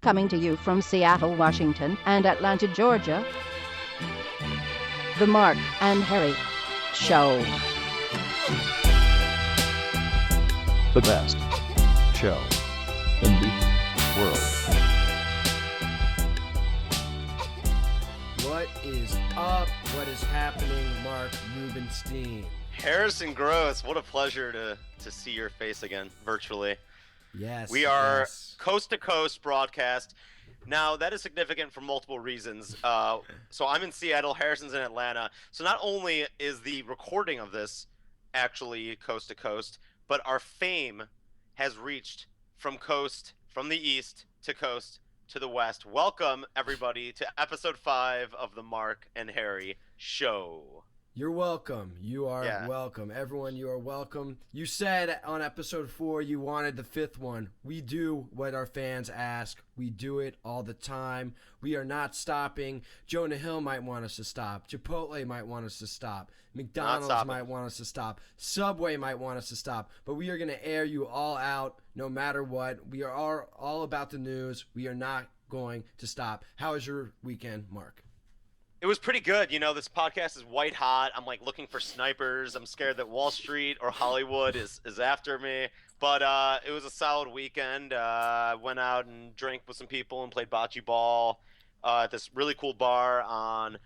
Coming to you from Seattle, Washington, and Atlanta, Georgia, The Mark and Harry Show. The best show in the world. What is up? What is happening, Mark Rubenstein? Harrison Gross, what a pleasure to see your face again, virtually. Yes. We are coast-to-coast broadcast. Now, that is significant for multiple reasons. So I'm in Seattle, Harrison's in Atlanta. So not only is the recording of this actually coast-to-coast, but our fame has reached from the east to coast to the west. Welcome, everybody, to episode 5 of the Mark and Harry Show. You're welcome. You are welcome. Everyone, you are welcome. You said on episode 4 you wanted the 5th one. We do what our fans ask. We do it all the time. We are not stopping. Jonah Hill might want us to stop. Chipotle might want us to stop. McDonald's might want us to stop. Subway might want us to stop. But we are going to air you all out no matter what. We are all about the news. We are not going to stop. How was your weekend, Mark? It was pretty good. You know, this podcast is white hot. I'm like looking for snipers. I'm scared that Wall Street or Hollywood is after me. But it was a solid weekend. I went out and drank with some people and played bocce ball at this really cool bar on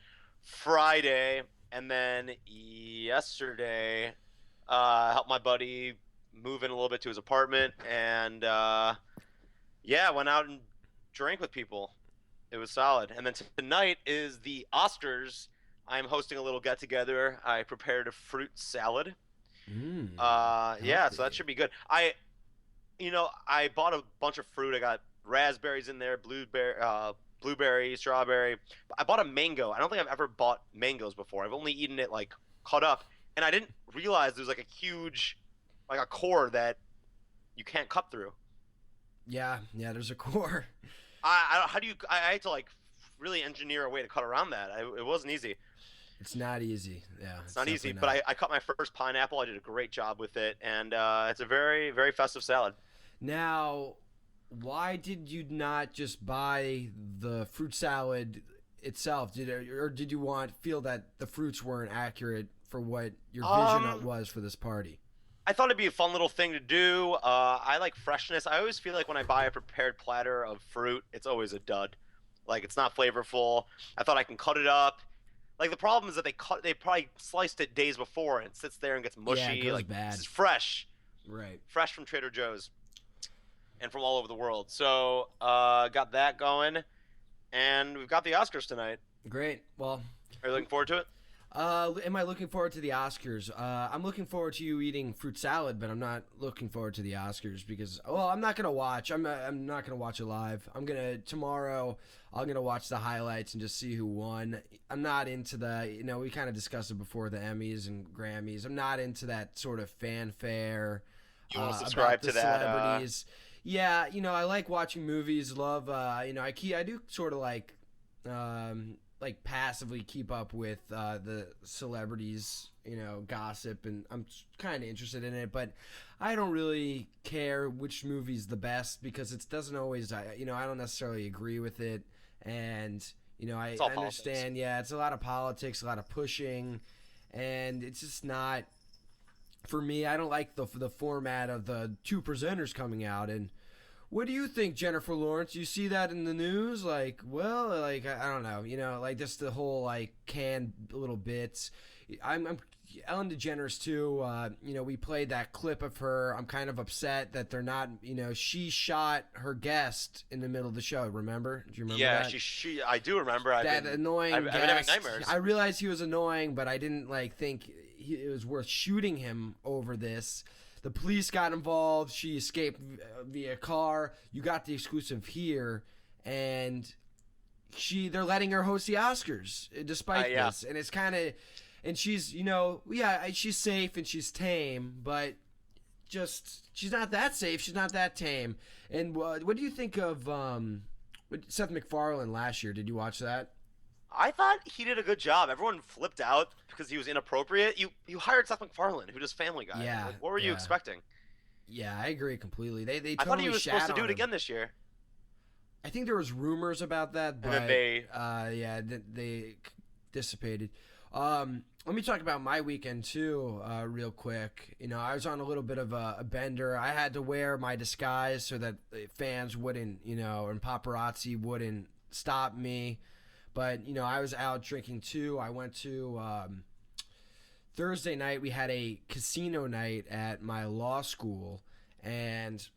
Friday. And then yesterday, helped my buddy move in a little bit to his apartment. And went out and drank with people. It was solid. And then tonight is the Oscars. I'm hosting a little get-together. I prepared a fruit salad. So that should be good. I bought a bunch of fruit. I got raspberries in there, blueberry, strawberry. I bought a mango. I don't think I've ever bought mangoes before. I've only eaten it like cut up, and I didn't realize there's like a huge, like a core that you can't cut through. Yeah, there's a core. I had to like really engineer a way to cut around that. It wasn't easy. It's not easy. Yeah, it's not easy. But I cut my first pineapple. I did a great job with it, and it's a very, very festive salad. Now, why did you not just buy the fruit salad itself? Did you feel that the fruits weren't accurate for what your vision was for this party? I thought it'd be a fun little thing to do. I like freshness. I always feel like when I buy a prepared platter of fruit, it's always a dud. Like, it's not flavorful. I thought I can cut it up. Like, the problem is that they probably sliced it days before and it sits there and gets mushy. Yeah, it goes like, bad. This is fresh. Right. Fresh from Trader Joe's and from all over the world. So, got that going. And we've got the Oscars tonight. Great. Well, are you looking forward to it? Am I looking forward to the Oscars? I'm looking forward to you eating fruit salad, but I'm not looking forward to the Oscars because, I'm not gonna watch. I'm not gonna watch it live. Tomorrow. I'm gonna watch the highlights and just see who won. I'm not into we kind of discussed it before, the Emmys and Grammys. I'm not into that sort of fanfare. You won't subscribe to that. Celebrities. Yeah, I like watching movies. Love. I do sort of like passively keep up with the celebrities, gossip, and I'm kind of interested in it, but I don't really care which movie's the best because it doesn't always, I don't necessarily agree with it, and, I understand, it's a lot of politics, a lot of pushing, and it's just not, for me, I don't like the format of the two presenters coming out, and what do you think, Jennifer Lawrence? You see that in the news? I don't know, like just the whole canned little bits. I'm Ellen DeGeneres too. We played that clip of her. I'm kind of upset that they're not. She shot her guest in the middle of the show. Remember? Do you remember that? Yeah, I do remember. Annoying guest. I've been having nightmares. I realized he was annoying, but I didn't think it was worth shooting him over this. The police got involved. She escaped via car. You got the exclusive here, and they're letting her host the Oscars despite this. And it's kind of, and she's, she's safe and she's tame, but she's not that safe. She's not that tame. And what do you think of Seth MacFarlane last year? Did you watch that? I thought he did a good job. Everyone flipped out because he was inappropriate. You hired Seth MacFarlane, who does Family Guy. Yeah. What were you expecting? Yeah, I agree completely. They totally I thought he was supposed to shat do on it him. again this year. I think there was rumors about that, but And then they dissipated. Let me talk about my weekend too, real quick. I was on a little bit of a bender. I had to wear my disguise so that fans wouldn't, and paparazzi wouldn't stop me. But I was out drinking too. I went to Thursday night. We had a casino night at my law school, and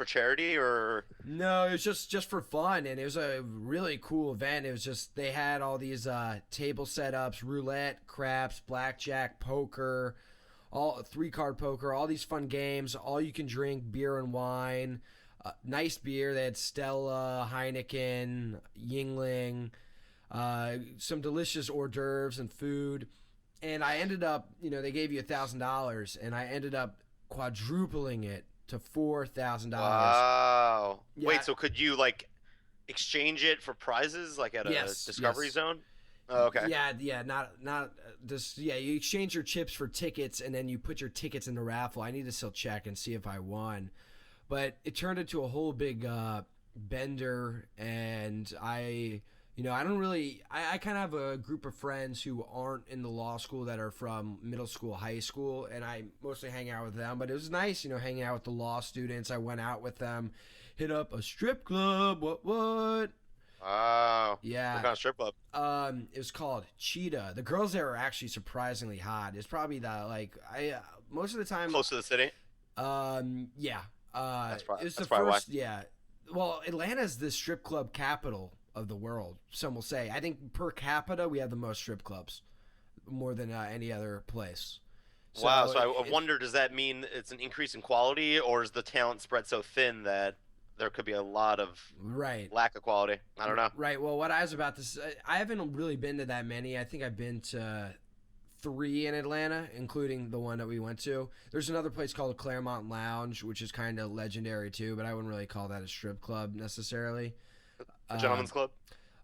For charity or? no, it was just for fun, and it was a really cool event. It was just they had all these table setups, roulette, craps, blackjack, poker, all 3-card poker, all these fun games, all you can drink beer and wine, nice beer. They had Stella, Heineken, Yingling, some delicious hors d'oeuvres and food. And I ended up, they gave you $1,000, and I ended up quadrupling it to $4,000. Wow. Yeah. Wait, so could you like exchange it for prizes like at a Discovery yes. Zone? Oh, okay. Yeah, not this. Yeah, you exchange your chips for tickets, and then you put your tickets in the raffle. I need to still check and see if I won, but it turned into a whole big bender, and I don't really. I kind of have a group of friends who aren't in the law school that are from middle school, high school, and I mostly hang out with them. But it was nice, hanging out with the law students. I went out with them, hit up a strip club. What? Wow. Yeah. What kind of strip club? It was called Cheetah. The girls there are actually surprisingly hot. It's probably most of the time. Close to the city? Yeah. That's probably, it's that's the probably first. Yeah. Well, Atlanta's the strip club capital of the world. Some will say. I think per capita we have the most strip clubs, more than any other place. Wow. So I wonder, does that mean it's an increase in quality, or is the talent spread so thin that there could be a lot of lack of quality? I don't know. Right. Well, what I was about to say, I haven't really been to that many. I think I've been to 3 in Atlanta, including the one that we went to. There's another place called Claremont Lounge, which is kind of legendary too, but I wouldn't really call that a strip club necessarily. A gentleman's club?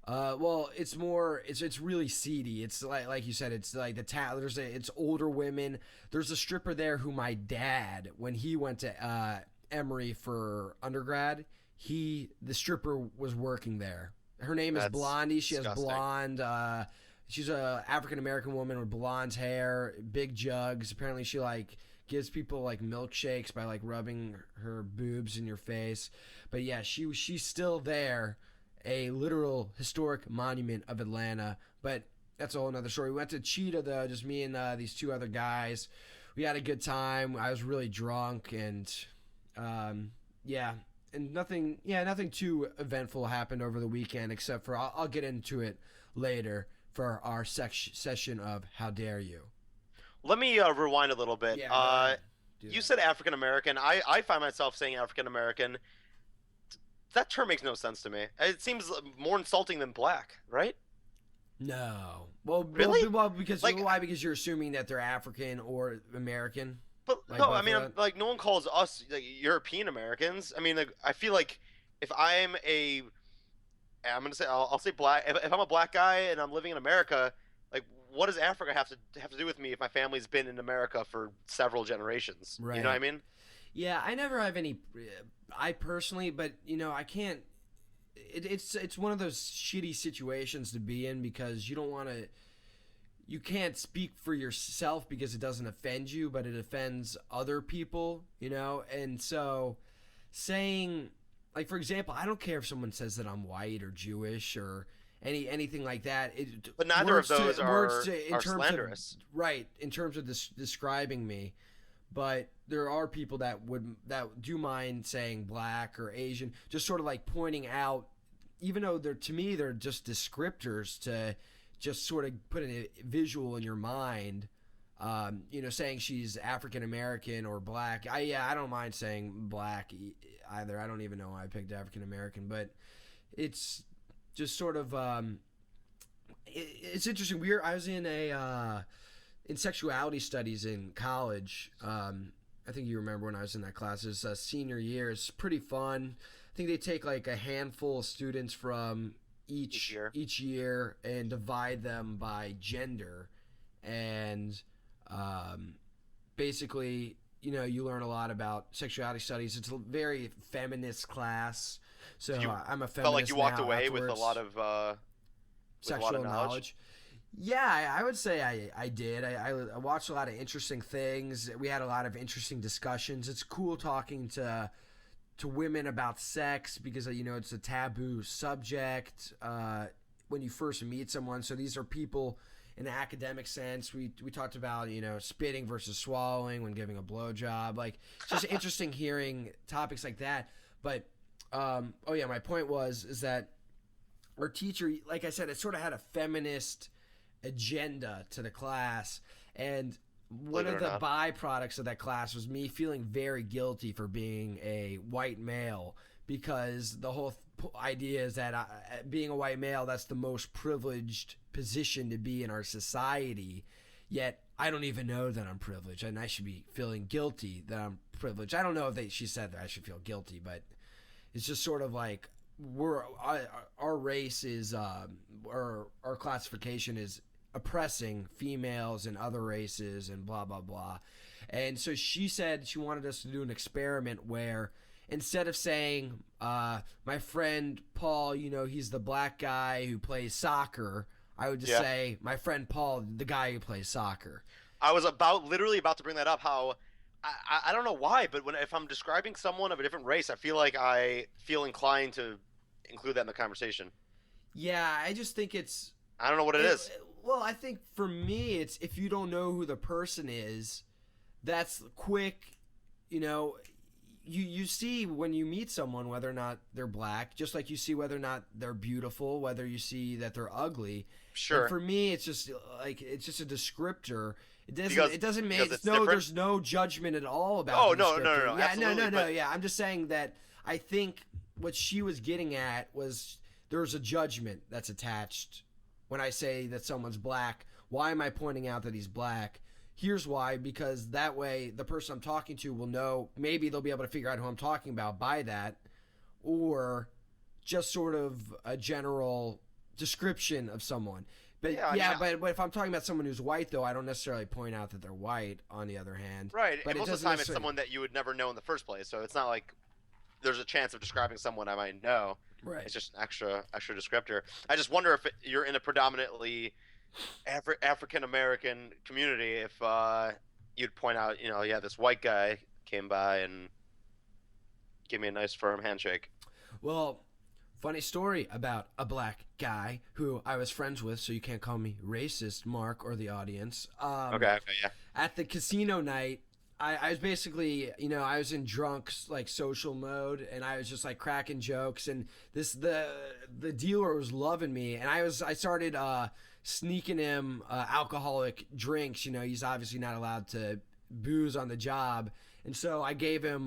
Well, it's more. It's really seedy. It's like you said. It's like it's older women. There's a stripper there who my dad, when he went to Emory for undergrad, the stripper was working there. Her name is Blondie. She disgusting. has blonde. She's a African American woman with blonde hair, big jugs. Apparently, she gives people milkshakes by rubbing her boobs in your face. But yeah, she's still there. A literal historic monument of Atlanta, but that's a whole another story. We went to Cheetah though, just me and these 2 other guys. We had a good time. I was really drunk, and and nothing too eventful happened over the weekend, except for I'll get into it later for our session of How Dare You. Let me rewind a little bit. Yeah, you said African American. I find myself saying African American. That term makes no sense to me. It seems more insulting than black, right? No. Well, really? Well, because why? Because you're assuming that they're African or American. But no, I mean, no one calls us European Americans. I mean, I feel like if I'm gonna say I'll say black. If I'm a black guy and I'm living in America, what does Africa have to do with me if my family's been in America for several generations? Right. You know what I mean? Yeah, I never have any. I personally, but I can't. It's one of those shitty situations to be in because you don't want to. You can't speak for yourself because it doesn't offend you, but it offends other people. And so saying, for example, I don't care if someone says that I'm white or Jewish or anything like that. But neither of those are slanderous, right? In terms of describing me. But there are people that do mind saying black or Asian, just sort of pointing out, even though they're just descriptors to just sort of put a visual in your mind. Saying she's African American or black. I don't mind saying black either. I don't even know why I picked African American, but it's just sort of it's interesting. I was in in sexuality studies in college. I think you remember when I was in that class. It's senior year. It's pretty fun. I think they take a handful of students from each year and divide them by gender, and basically you learn a lot about sexuality studies. It's a very feminist class. So You I'm a feminist. Felt like you walked now away with a afterwards. lot of Sexual knowledge. Yeah, I would say I did. I watched a lot of interesting things. We had a lot of interesting discussions. It's cool talking to women about sex because it's a taboo subject when you first meet someone. So these are people in an academic sense. We talked about spitting versus swallowing when giving a blowjob. Like it's just interesting hearing topics like that. But my point is that our teacher, like I said, it sort of had a feminist agenda to the class, and one of the byproducts of that class was me feeling very guilty for being a white male, because the whole idea is that being a white male, that's the most privileged position to be in our society, yet I don't even know that I'm privileged, and I should be feeling guilty that I'm privileged. I don't know if she said that I should feel guilty, but it's just sort of like our race is our classification is oppressing females and other races and blah blah blah. And so she said she wanted us to do an experiment where instead of saying my friend Paul, he's the black guy who plays soccer, I would just say my friend Paul, the guy who plays soccer. I was literally about to bring that up. How I don't know why, but if I'm describing someone of a different race, I feel like I feel inclined to include that in the conversation. Yeah, I just think it's... I don't know what it is. Well, I think for me, it's if you don't know who the person is, that's quick, you see when you meet someone whether or not they're black, just like you see whether or not they're beautiful, whether you see that they're ugly. Sure. And for me, it's just like it's just a descriptor. It doesn't make there's no judgment at all about. Oh the no. Yeah, absolutely, no. Yeah, I'm just saying that I think what she was getting at was there's a judgment that's attached when I say that someone's black. Why am I pointing out that he's black? Here's why, because that way the person I'm talking to will know, maybe they'll be able to figure out who I'm talking about by that, or just sort of a general description of someone. But but if I'm talking about someone who's white, though, I don't necessarily point out that they're white, on the other hand. Right, but and most of the time it's someone that you would never know in the first place, so it's not like there's a chance of describing someone I might know. Right. It's just an extra descriptor. I just wonder if you're in a predominantly African American community, if you'd point out, this white guy came by and gave me a nice firm handshake. Well, funny story about a black guy who I was friends with, so you can't call me racist, Mark, or the audience. Okay, yeah. At the casino night, I was basically, I was in drunk, like, social mode, and I was just, like, cracking jokes, and the dealer was loving me, and I started sneaking him alcoholic drinks. He's obviously not allowed to booze on the job, and so I gave him,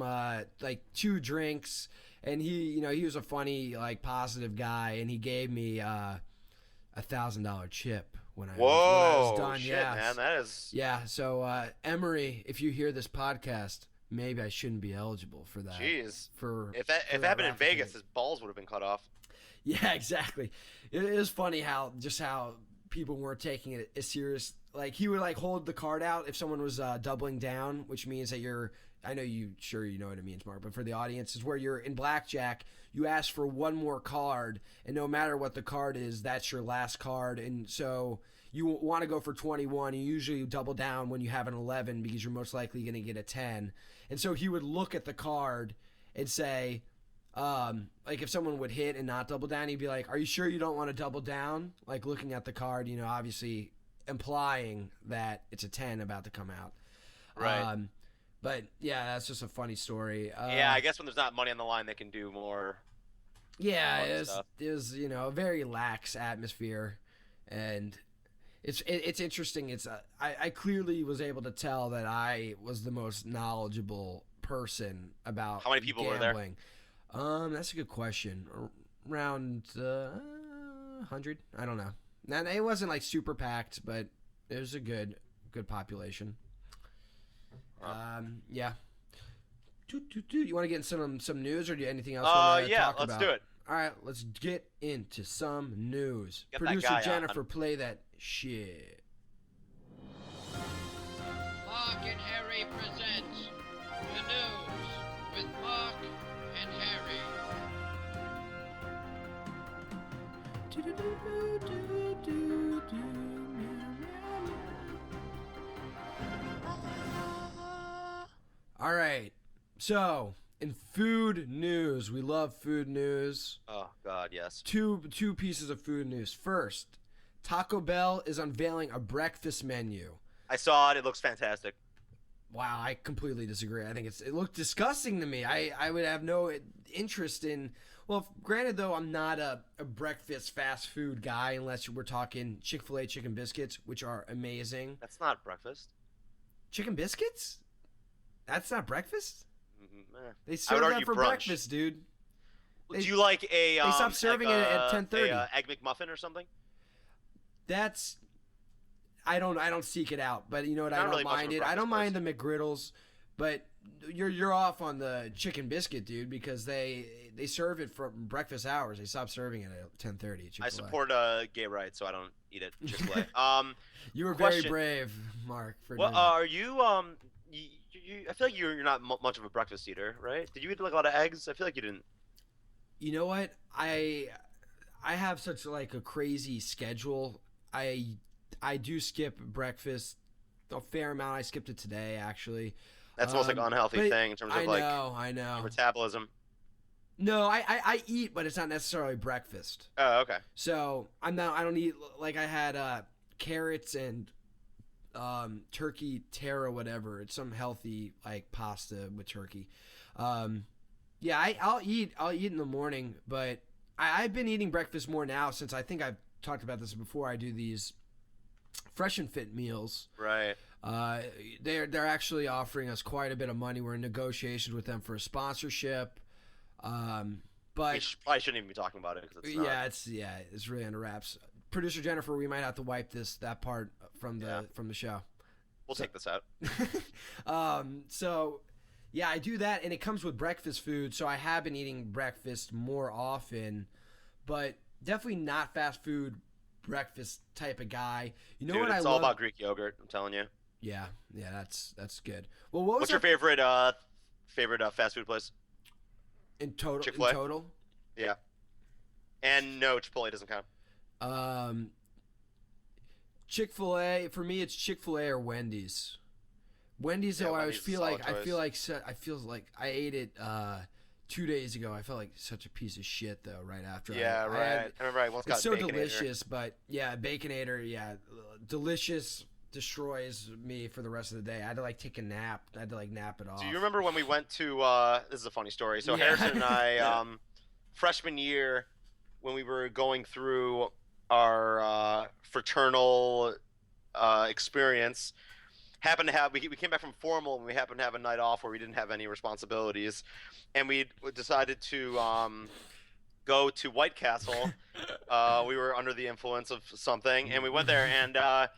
like, 2 drinks, and he was a funny, like, positive guy, and he gave me $1,000 chip when I was done. Shit, man, that is... Yeah, so Emery, if you hear this podcast, maybe I shouldn't be eligible for that. Jeez. If that happened in Vegas, his balls would have been cut off. Yeah, exactly. It is funny how people weren't taking it as serious. Like, he would, like, hold the card out if someone was doubling down, which means that you're... I know you know what it means, Mark, but for the audience, is where you're in blackjack, you ask for one more card, and no matter what the card is, that's your last card. And so you want to go for 21, and you usually double down when you have an 11 because you're most likely going to get a 10. And so he would look at the card and say, like, if someone would hit and not double down, he'd be like, "Are you sure you don't want to double down?" Like, looking at the card, obviously implying that it's a 10 about to come out. Right. But yeah, that's just a funny story. Yeah, I guess when there's not money on the line, they can do more. Yeah, it was a very lax atmosphere, and it's interesting. It's I clearly was able to tell that I was the most knowledgeable person about how many people gambling. Were there? That's a good question. Around 100. I don't know. Now, it wasn't like super packed, but it was a good population. Yeah. You want to get in some news, or do you anything else? Yeah, let's do it. All right, let's get into some news. Get Producer Jennifer, play that shit. Mark and Harry presents the news with Mark and Harry. All right. So, in food news, we love food news. Oh God, yes. Two pieces of food news. First, Taco Bell is unveiling a breakfast menu. I saw it. It looks fantastic. Wow, I completely disagree. I think it looked disgusting to me. I would have no interest in. Well, granted though, I'm not a breakfast fast food guy unless we're talking Chick-fil-A chicken biscuits, which are amazing. That's not breakfast. Chicken biscuits? That's not breakfast? They I serve would that argue for brunch. breakfast, dude. Do you like a? They stopped serving it at 10:30. Egg McMuffin or something? That's I don't seek it out, but you know what? I Not don't really much of mind a it. I don't mind breakfast the McGriddles, but you're off on the chicken biscuit, dude, because they serve it for breakfast hours. They stopped serving it at 10:30. I support gay rights, so I don't eat it. Chick-fil-A. You were question. very brave, Mark. For Well, doing that. are you I feel like you're not much of a breakfast eater, right? Did you eat like a lot of eggs? I feel like you didn't. You know what? I have such like a crazy schedule. I do skip breakfast a fair amount. I skipped it today, actually. That's the most like unhealthy but thing in terms of I know. your metabolism. No, I eat, but it's not necessarily breakfast. Oh, okay. So I don't eat like I had carrots and turkey tara, whatever. It's some healthy like pasta with turkey. Yeah, I'll eat in the morning, but I've been eating breakfast more now since I think I've talked about this before. I do these Fresh and Fit meals. Right. They're actually offering us quite a bit of money. We're in negotiations with them for a sponsorship. We But probably shouldn't even be talking about it because it's not. it's really under wraps. Producer Jennifer, we might have to wipe that part from the show. We'll take this out. So yeah, I do that, and it comes with breakfast food. So I have been eating breakfast more often, but definitely not fast food breakfast type of guy. You know Dude, what I it's love? all about Greek yogurt. I'm telling you. Yeah, that's good. Well, what was What's your favorite fast food place? in total? Chick-fil-A? In total, Yeah. And no, Chipotle doesn't count. Chick-fil-A for me. It's Chick-fil-A or Wendy's. Wendy's, Yeah, though, I Wendy's is a feel solid like choice. I feel like I ate it 2 days ago. I felt like such a piece of shit though. Right after. Yeah, I right. had- I remember I once got It's so Baconator. delicious, but yeah, Baconator, yeah, delicious, destroys me for the rest of the day. I had to like take a nap. I had to like nap it off. Do you remember when we went to? This is a funny story. So Yeah. Harrison and I, freshman year, when we were going through our fraternal experience, happened to have we came back from formal and we happened to have a night off where we didn't have any responsibilities, and we decided to go to White Castle. We were under the influence of something, and we went there and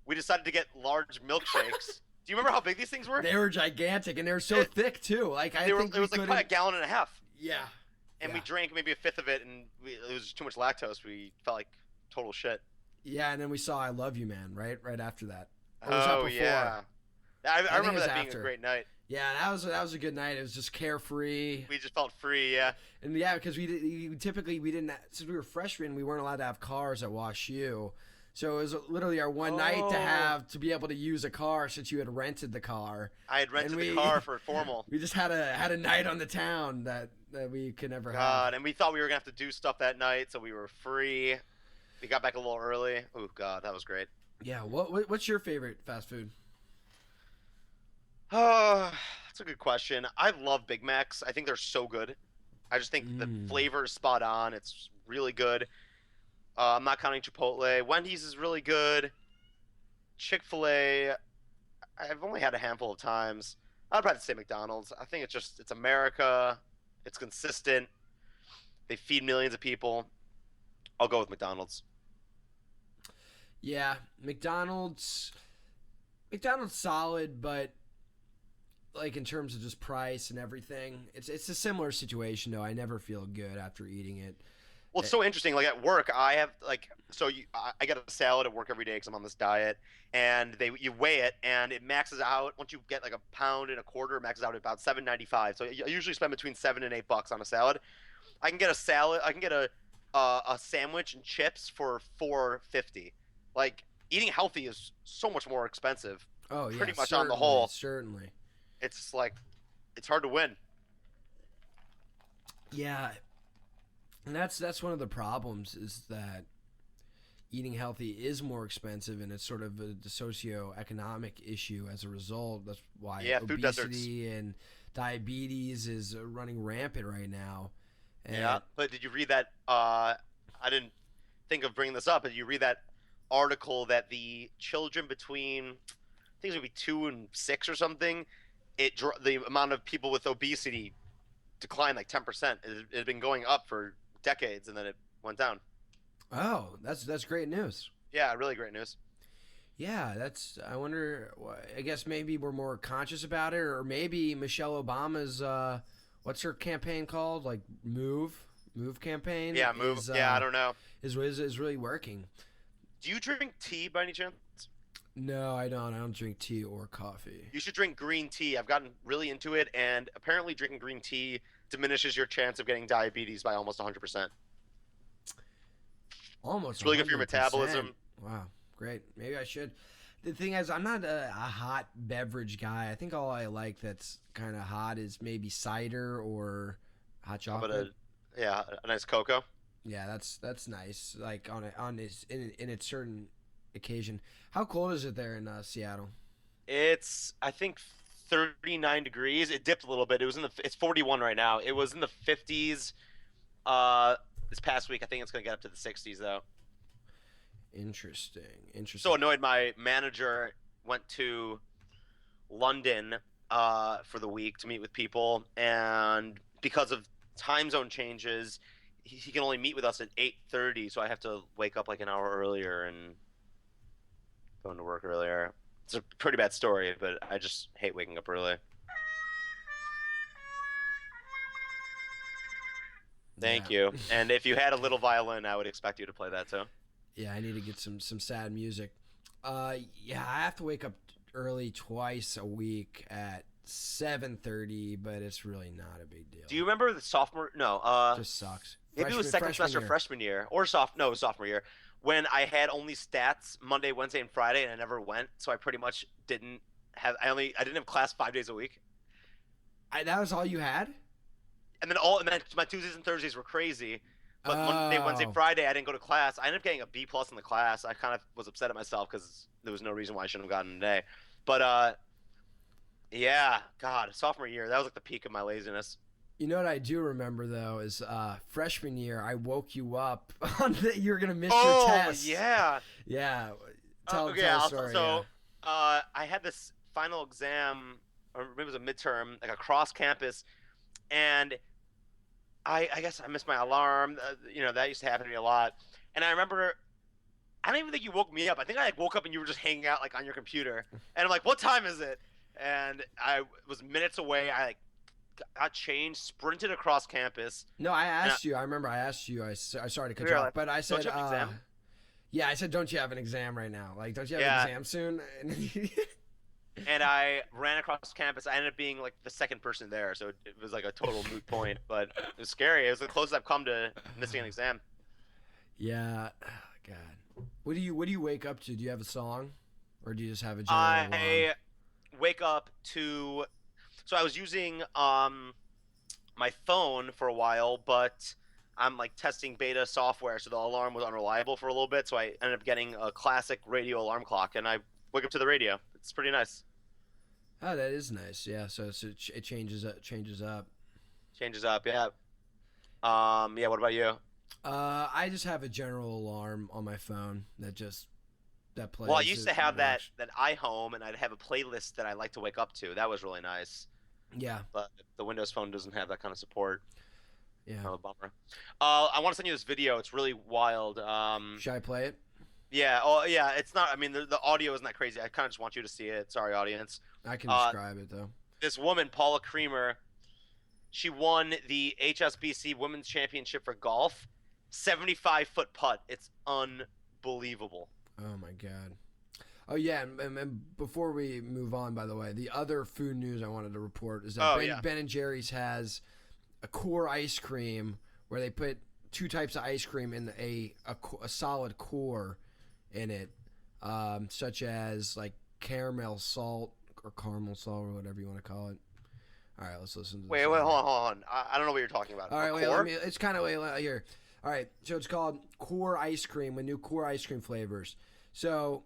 we decided to get large milkshakes. Do you remember how big these things were? They were gigantic and they were so thick too. Like I think it was like probably a gallon and a half. Yeah. And we Yeah. drank maybe a fifth of it, and it was too much lactose. We felt like total shit. Yeah, and then we saw "I Love You, Man" right after that. Or was that Oh before? yeah, I think it remember was that being after. a great night. Yeah, that was a good night. It was just carefree, We just felt free. Yeah. and yeah, because we didn't since we were freshmen, we weren't allowed to have cars at Wash U. So it was literally our one night to be able to use a car since you had rented the car. I had rented And the we- car for formal. We just had a night on the town that we could never God, have. and we thought we were gonna have to do stuff that night, so we were free. We got back a little early. Oh God, that was great. Yeah, what's your favorite fast food? Oh, that's a good question. I love Big Macs. I think they're so good. I just think the flavor is spot on. It's really good. I'm not counting Chipotle. Wendy's is really good. Chick-fil-A, I've only had a handful of times. I'd probably say McDonald's. I think it's America. It's consistent. They feed millions of people. I'll go with McDonald's. Yeah, McDonald's solid, but like in terms of just price and everything, it's a similar situation though. I never feel good after eating it. Well, it's so interesting. Like at work, I have I get a salad at work every day because I'm on this diet, and you weigh it, and it maxes out once you get like a pound and a quarter. It maxes out at about $7.95. So I usually spend between $7 and $8 on a salad. I can get a salad. I can get a a sandwich and chips for $4.50. Like eating healthy is so much more expensive. Oh yeah, Pretty much certainly, on the whole, certainly. it's like it's hard to win. Yeah, and that's one of the problems is that eating healthy is more expensive, and it's sort of a socioeconomic issue as a result. That's why Yeah, food deserts. obesity and diabetes is running rampant right now. And Yeah, but did you read that? I didn't think of bringing this up, but did you read that article that the children between, I think it's gonna be 2 and 6 or something, the amount of people with obesity declined like 10%. It had been going up for decades, and then it went down. oh, that's great news. Yeah, really great news. Yeah, I wonder. I guess maybe we're more conscious about it, or maybe Michelle Obama's what's her campaign called? Like Move campaign. Yeah, move. Is, Yeah, I don't know. Is really working. Do you drink tea by any chance? No, I don't. I don't drink tea or coffee. You should drink green tea. I've gotten really into it, and apparently drinking green tea diminishes your chance of getting diabetes by almost 100%. Almost. It's really good for your 100%. metabolism. Wow, great. Maybe I should. The thing is, I'm not a hot beverage guy. I think all I like that's kind of hot is maybe cider or hot How about chocolate. a nice cocoa? Yeah, that's nice. Like in its certain occasion. How cold is it there in Seattle? It's I think 39 degrees. It dipped a little bit. It's 41 right now. It was in the 50s this past week. I think it's going to get up to the 60s though. Interesting. So annoyed my manager went to London for the week to meet with people, and because of time zone changes, he can only meet with us at 8:30, so I have to wake up like an hour earlier and go into work earlier. It's a pretty bad story, but I just hate waking up early. Thank you. And if you had a little violin, I would expect you to play that too. Yeah, I need to get some sad music. Yeah, I have to wake up early twice a week at 7:30, but it's really not a big deal. Do you remember the sophomore? No, Just sucks. maybe it was second semester freshman year, or sophomore year, when I had only stats Monday, Wednesday, and Friday, and I never went. So I pretty much didn't have. I didn't have class 5 days a week. That was all you had? And then my Tuesdays and Thursdays were crazy. But Monday, Wednesday, Oh. Friday, I didn't go to class. I ended up getting a B+ in the class. I kind of was upset at myself because there was no reason why I shouldn't have gotten an A. But yeah, God, sophomore year, that was like the peak of my laziness. You know what I do remember though is freshman year I woke you up on you were gonna miss your Oh test. yeah. Yeah. Tell Okay, the story. so I had this final exam, or maybe it was a midterm, like across campus, and I guess I missed my alarm. That used to happen to me a lot. And I remember, I don't even think you woke me up. I think I woke up and you were just hanging out like on your computer. And I'm like, what time is it? And I was minutes away. I got changed, sprinted across campus. No, I asked you. I remember I asked you. I sorry to cut You're you off, like, but I "Don't said, you have an exam?" yeah, I said, don't you have an exam right now? Like, don't you have Yeah. an exam soon? And I ran across campus. I ended up being like the second person there, so it was like a total moot point. But it was scary. It was the closest I've come to missing an exam. Yeah. Oh, God. What do you wake up to? Do you have a song, or do you just have a general alarm? I wake up to. So I was using my phone for a while, but I'm like testing beta software, so the alarm was unreliable for a little bit. So I ended up getting a classic radio alarm clock, and I wake up to the radio. It's pretty nice. Oh, that is nice. Yeah. So it changes up. Changes up, yeah. Yeah. What about you? I just have a general alarm on my phone that plays. Well, I used to it have and that watch. iHome, and I'd have a playlist that I like to wake up to. That was really nice. Yeah. But the Windows Phone doesn't have that kind of support. Yeah. Oh, bummer. I want to send you this video. It's really wild. Should I play it? Yeah. Oh, yeah. It's not. I mean, the audio isn't that crazy. I kind of just want you to see it. Sorry, audience. I can describe it though. This woman, Paula Creamer, she won the HSBC Women's Championship for golf. 75-foot putt. It's unbelievable. Oh my God. Oh yeah, and before we move on, by the way, the other food news I wanted to report is that Ben and Jerry's has a core ice cream where they put two types of ice cream and a solid core in it, such as like caramel salt or caramel salt or whatever you want to call it. All right, let's listen to this. Wait, hold on. I don't know what you're talking about. All right, A wait, core? it's kind of here. All right, so it's called Core Ice Cream with new Core Ice Cream flavors. So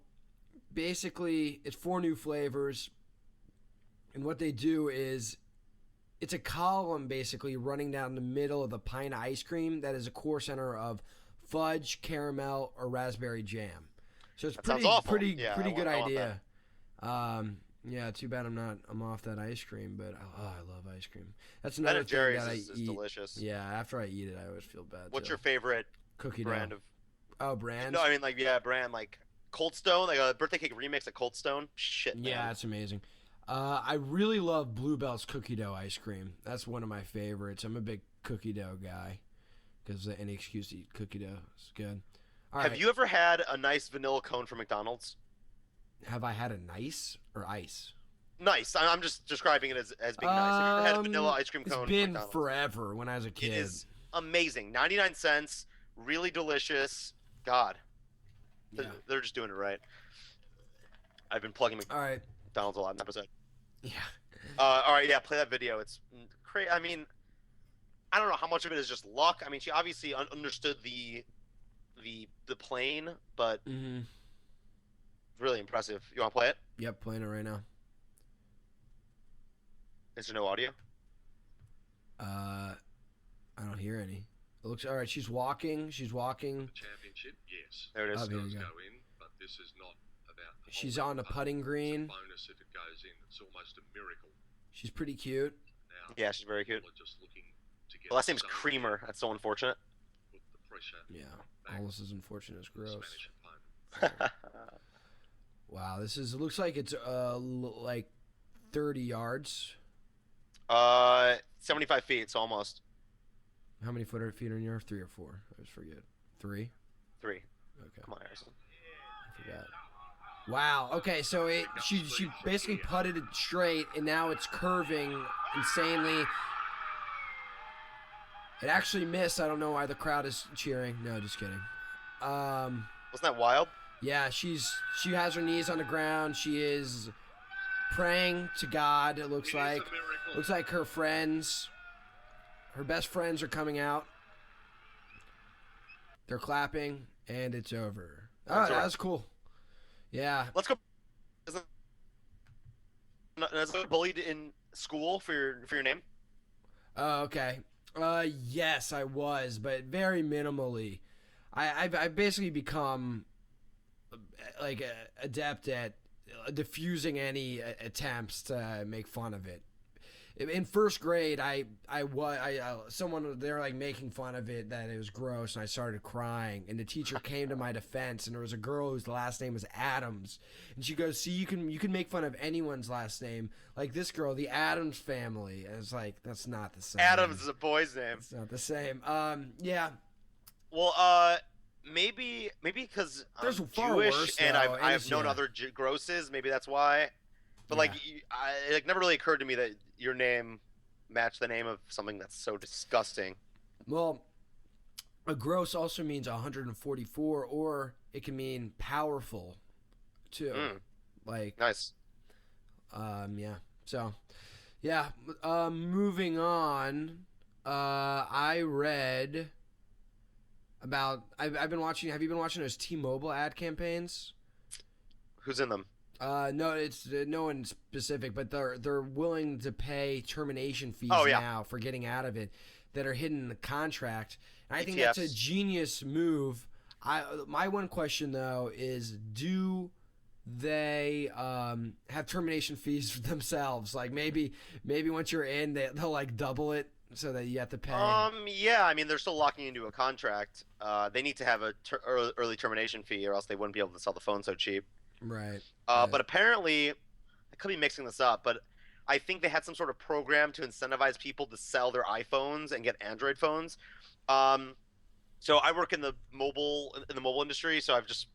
basically, it's 4 new flavors, and what they do is it's a column basically running down the middle of the pint of ice cream that is a core center of fudge, caramel, or raspberry jam. So it's That sounds awful. pretty Yeah, good I want idea. Yeah, too bad I'm off that ice cream, but I love ice cream. That's Ben another and thing Jerry's that I is eat. delicious. Yeah, after I eat it, I always feel bad. What's too. your favorite Cookie brand dough? of? Oh, brand? No, I mean brand like Cold Stone, like a birthday cake remix of Cold Stone. Shit, man. Yeah, it's amazing. I really love Bluebell's cookie dough ice cream. That's one of my favorites. I'm a big cookie dough guy because any excuse to eat cookie dough is good. All Have right. you ever had a nice vanilla cone from McDonald's? Have I had a nice or ice? Nice. I'm just describing it as being nice. Have you ever had a vanilla ice cream cone It's been from McDonald's? forever when I was a kid. It is amazing. 99 cents. Really delicious. God. Yeah. They're just doing it right. I've been plugging All right. McDonald's a lot in the episode. Yeah. All right, yeah, play that video. It's crazy. I mean, I don't know how much of it is just luck. I mean, she obviously understood the plane, but Mm-hmm. really impressive. You want to play it? Yep, playing it right now. Is there no audio? I don't hear any. It looks all right. She's walking. Championship, yes. There it is. Oh, here Does you go go. in, but this is not about the She's whole on the round. putting It's green. a bonus if it goes in. It's almost a miracle. She's pretty cute. Now, Yeah, she's very cute. people are just looking to get The last name's something Creamer. That's so unfortunate. to put the pressure Yeah. back All this is unfortunate. It's on the gross. Spanish opponent. Wow, this is. It looks like it's like 30 yards. 75 feet. So almost How many feet are in your 3 or 4? I just forget. 3. 3. Okay, Come on, Harrison. I forgot. Wow. Okay, so she basically putted it straight, and now it's curving insanely. It actually missed. I don't know why the crowd is cheering. No, just kidding. Wasn't that wild? Yeah, she has her knees on the ground. She is praying to God. It looks It is a like. miracle. Looks like her best friends are coming out. They're clapping, and it's over. Oh, That's that right. was cool. Yeah. Let's go. Is it bullied in school for your name? Oh, okay. Yes, I was, but very minimally. I've basically become like adept at diffusing any attempts to make fun of it. In first grade, someone they were like making fun of it, that it was gross, and I started crying. And the teacher came to my defense, and there was a girl whose last name was Adams, and she goes, "See, you can make fun of anyone's last name, like this girl, the Adams family." And it's like, that's not the same. Adams is a boy's name. It's not the same. Yeah. Well, maybe because I'm There's far Jewish worse, and though, I've known yeah. other grosses. Maybe that's why. But like, it never really occurred to me that your name matched the name of something that's so disgusting. Well, a gross also means 144, or it can mean powerful, too. Like, Nice. yeah. So, yeah. Moving on. I read about. I've been watching. Have you been watching those T-Mobile ad campaigns? Who's in them? No, it's no one specific, but they're willing to pay termination fees now for getting out of it that are hidden in the contract. And I think that's a ETFs. genius move. My one question though is, do they have termination fees for themselves? Like maybe once you're in, they'll like double it so that you have to pay. Yeah. I mean, they're still locking you into a contract. They need to have a early termination fee, or else they wouldn't be able to sell the phone so cheap. Right. But apparently, I could be mixing this up, but I think they had some sort of program to incentivize people to sell their iPhones and get Android phones. So I work in the mobile industry, so I've just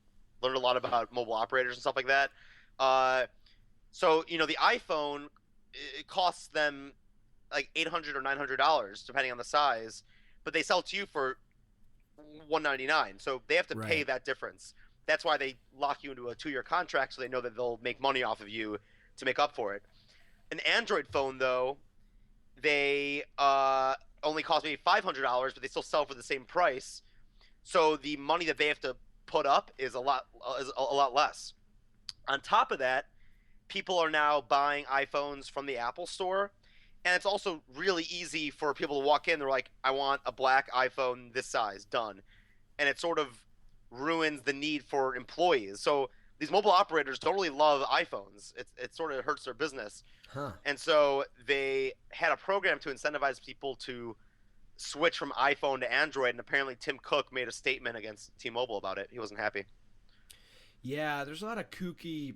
learned a lot about mobile operators and stuff like that. So the iPhone, it costs them like $800 or $900 depending on the size, but they sell to you for $199. So they have to pay Right. that difference. That's why they lock you into a 2-year contract, so they know that they'll make money off of you to make up for it. An Android phone, though, they only cost me $500, but they still sell for the same price. So the money that they have to put up is a lot less. On top of that, people are now buying iPhones from the Apple Store, and it's also really easy for people to walk in. They're like, "I want a black iPhone this size, done," and it sort of ruins the need for employees. So these mobile operators don't really love iPhones. It sort of hurts their business. Huh. And so they had a program to incentivize people to switch from iPhone to Android, and apparently Tim Cook made a statement against T-Mobile about it. He wasn't happy. Yeah, there's a lot of kooky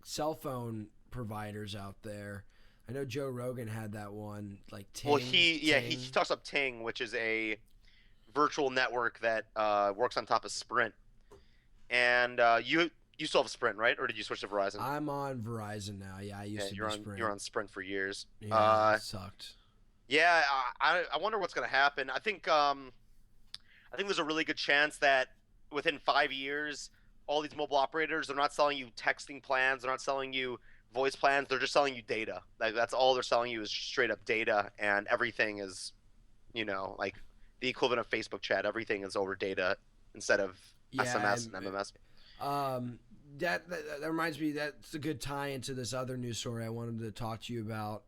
cell phone providers out there. I know Joe Rogan had that one, like Ting. Well, he Ting. talks up Ting, which is a virtual network that works on top of Sprint. And you still have Sprint, right? Or did you switch to Verizon? I'm on Verizon now. Yeah, I used to you're be on Sprint. you're on Sprint for years. Yeah, it sucked. Yeah, I wonder what's going to happen. I think there's a really good chance that within 5 years, all these mobile operators, they're not selling you texting plans, they're not selling you voice plans, they're just selling you data. Like that's all they're selling you is straight up data, and everything is, like the equivalent of Facebook chat. Everything is over data instead of SMS and MMS. That reminds me, that's a good tie into this other news story I wanted to talk to you about.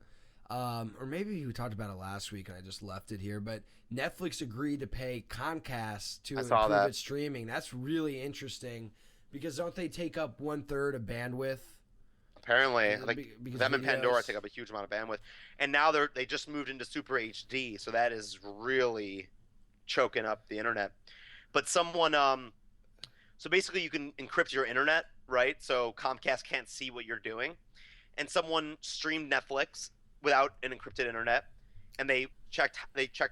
Or maybe we talked about it last week and I just left it here, but Netflix agreed to pay Comcast to improve its streaming. That's really interesting because don't they take up 1/3 of bandwidth? Apparently, because them and videos- Pandora take up a huge amount of bandwidth, and now they just moved into Super HD, so that is really choking up the internet. But someone, so basically you can encrypt your internet, right? So Comcast can't see what you're doing, and someone streamed Netflix without an encrypted internet, and they checked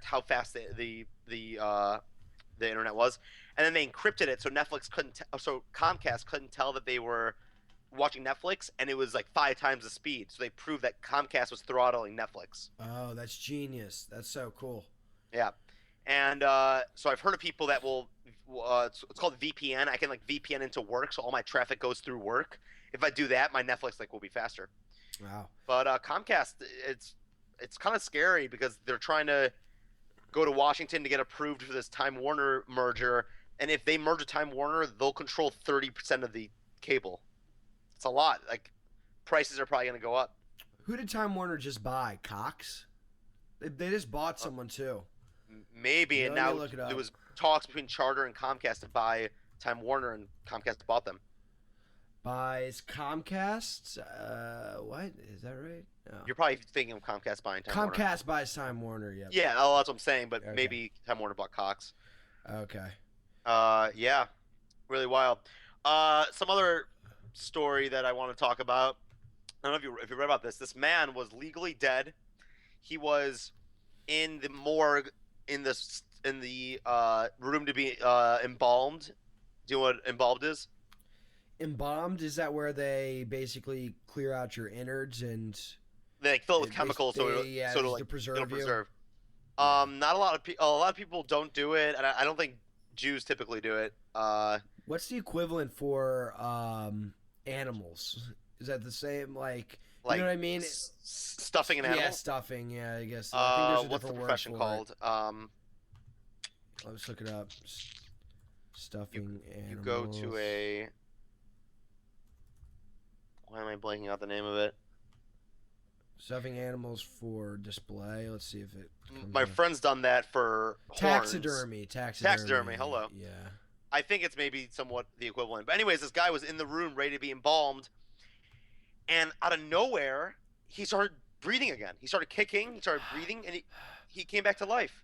how fast the internet was, and then they encrypted it so so Comcast couldn't tell that they were watching Netflix, and it was like 5 times the speed. So they proved that Comcast was throttling Netflix. Oh, that's genius. That's so cool. Yeah, and so I've heard of people that will. It's called VPN. I can VPN into work, so all my traffic goes through work. If I do that, my Netflix will be faster. Wow. But Comcast, it's kind of scary because they're trying to go to Washington to get approved for this Time Warner merger, and if they merge with Time Warner, they'll control 30% of the cable. It's a lot. Prices are probably going to go up. Who did Time Warner just buy? Cox? They just bought someone too. Maybe, and now look it up. there was talks between Charter and Comcast to buy Time Warner, and Comcast bought them. Buys Comcast? What? Is that right? No. You're probably thinking of Comcast buying Time Warner. Comcast buys Time Warner, yeah. Yeah, that's what I'm saying, but Okay. maybe Time Warner bought Cox. Okay. Yeah, really wild. Some other story that I want to talk about. I don't know if you read about this. This man was legally dead. He was in the morgue in the room to be embalmed. Do you know what embalmed is? Embalmed, is that where they basically clear out your innards and They fill it with chemicals so it'll just to preserve it'll you? preserve. Not a lot of people don't do it, and I don't think Jews typically do it. What's the equivalent for animals? Is that the same? You know what I mean? Stuffing an animal. Yeah, stuffing. Yeah, I guess. I think there's a What's the different profession word for called? it. Let's look it up. Stuffing You animals. go to a. Why am I blanking out the name of it? Stuffing animals for display. Let's see if it. comes My up. friend's done that for horns. Taxidermy. Taxidermy, hello. Yeah. I think it's maybe somewhat the equivalent. But anyways, this guy was in the room ready to be embalmed, and out of nowhere, he started breathing again. He started kicking. He started breathing, and he came back to life.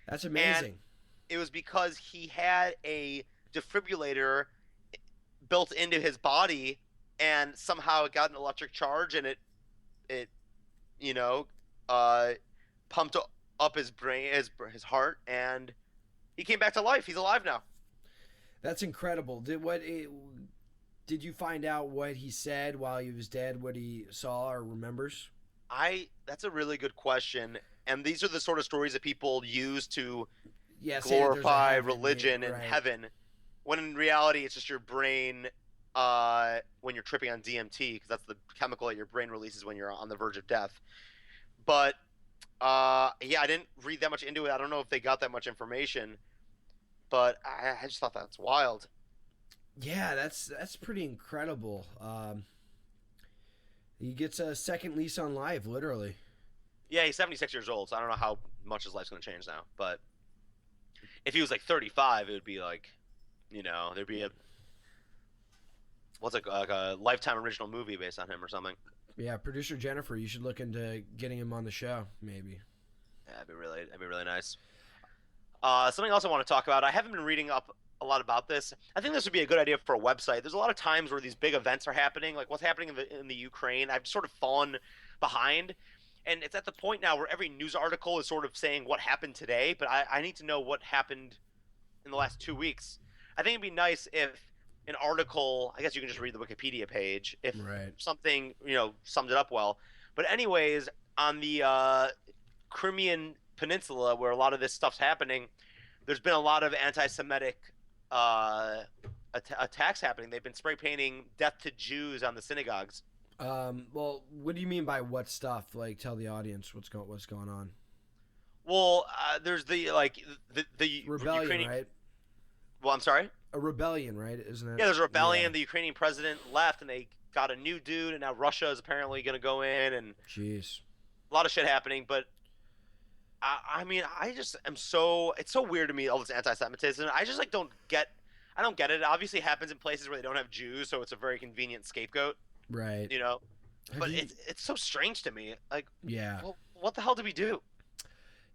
That's amazing. It was because he had a defibrillator built into his body, and somehow it got an electric charge, and it pumped up his brain, his heart, and he came back to life. He's alive now. That's incredible. Did you find out what he said while he was dead? What he saw or remembers? That's a really good question, and these are the sort of stories that people use to Yeah, say that there's a glorify heaven, religion and right. heaven, when in reality it's just your brain when you're tripping on DMT, because that's the chemical that your brain releases when you're on the verge of death. But yeah, I didn't read that much into it. I don't know if they got that much information, but I just thought that's wild. Yeah, that's pretty incredible. He gets a second lease on life, literally. Yeah, he's 76 years old, so I don't know how much his life's going to change now. But if he was like 35, it would be like, there'd be like a Lifetime original movie based on him or something. Yeah, producer Jennifer, you should look into getting him on the show, maybe. Yeah, that'd be really nice. Something else I want to talk about. I haven't been reading up a lot about this. I think this would be a good idea for a website. There's a lot of times where these big events are happening, like what's happening in the Ukraine. I've sort of fallen behind, and it's at the point now where every news article is sort of saying what happened today, but I need to know what happened in the last 2 weeks. I think it'd be nice if an article, I guess you can just read the Wikipedia page, if Right. something, summed it up well. But anyways, on the Crimean Peninsula, where a lot of this stuff's happening, there's been a lot of anti-Semitic attacks happening. They've been spray painting "Death to Jews" on the synagogues. Well, what do you mean by what stuff? Like, tell the audience what's going on. Well, there's the Rebellion, Ukrainian. right? Well, I'm sorry. A rebellion, right? Isn't it? Yeah, there's a rebellion. Yeah. The Ukrainian president left, and they got a new dude, and now Russia is apparently going to go in, and Jeez. a lot of shit happening. But I mean, I just am so. It's so weird to me, all this anti-Semitism. I just don't get. I don't get it. It obviously happens in places where they don't have Jews, so it's a very convenient scapegoat. Right. But you- it's so strange to me. Like, Yeah. well, what the hell did we do?